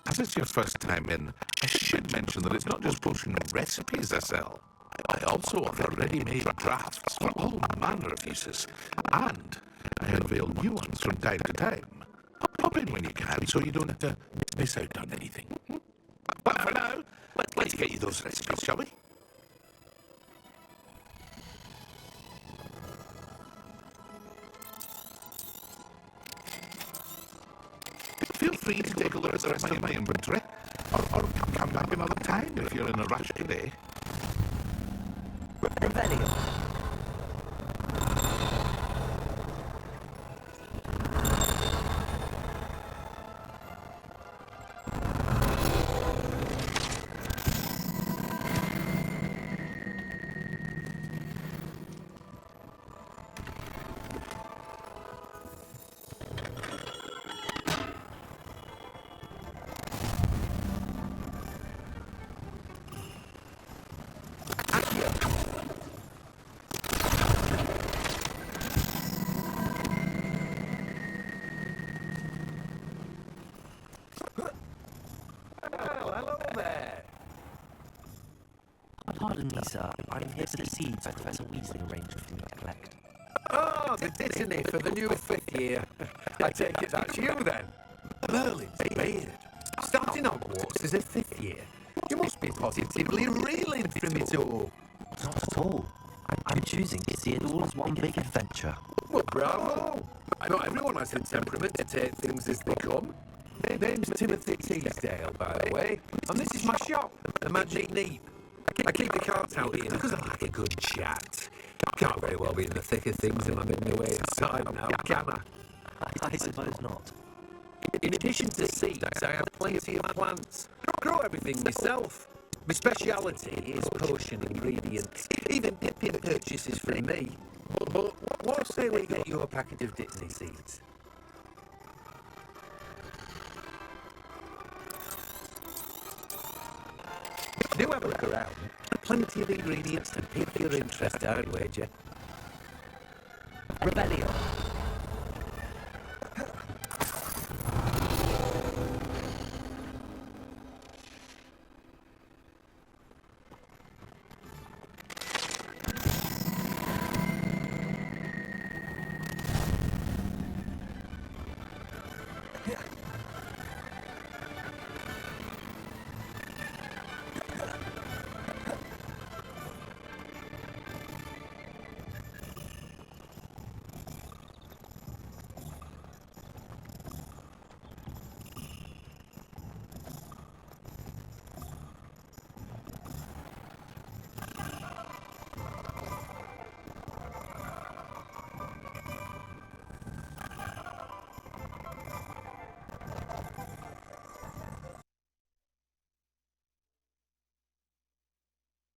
As it's your first time in, I should mention that it's not just potion recipes I sell. I also offer ready-made drafts for all manner of uses, and I unveil new ones from time to time. Pop in when you can so you don't miss out on anything. But for now, let's get you those recipes, shall we? free to take a look at the rest of my inventory. Or come back another time if you're in a rush today. Revelio. Pardon me, sir. I'm here for the seeds Professor Weasley arranged for me to collect. Oh, the dittany for the new 5th year. I take it that's you then. Merlin's beard. Starting Hogwarts as a 5th year. You must be positively reeling from it all. Not at all. I'm choosing to see it all as one big adventure. Well, bravo. Not everyone has the temperament to take things as they come. Name's Timothy Teasdale, by the way. And this is my shop, the Magic Neep. I keep the carts out here because I like a good chat. Can't very well be in the thick of things if I'm in the way inside now, can I? I suppose not. In addition to seeds, I have plenty of plants. Grow everything myself. My speciality is potion ingredients. Even Pippin purchases from me. But what say we get you a packet of Dittany seeds? Do have a look around. Plenty of ingredients to pique your interest, I'd wager. Revelio.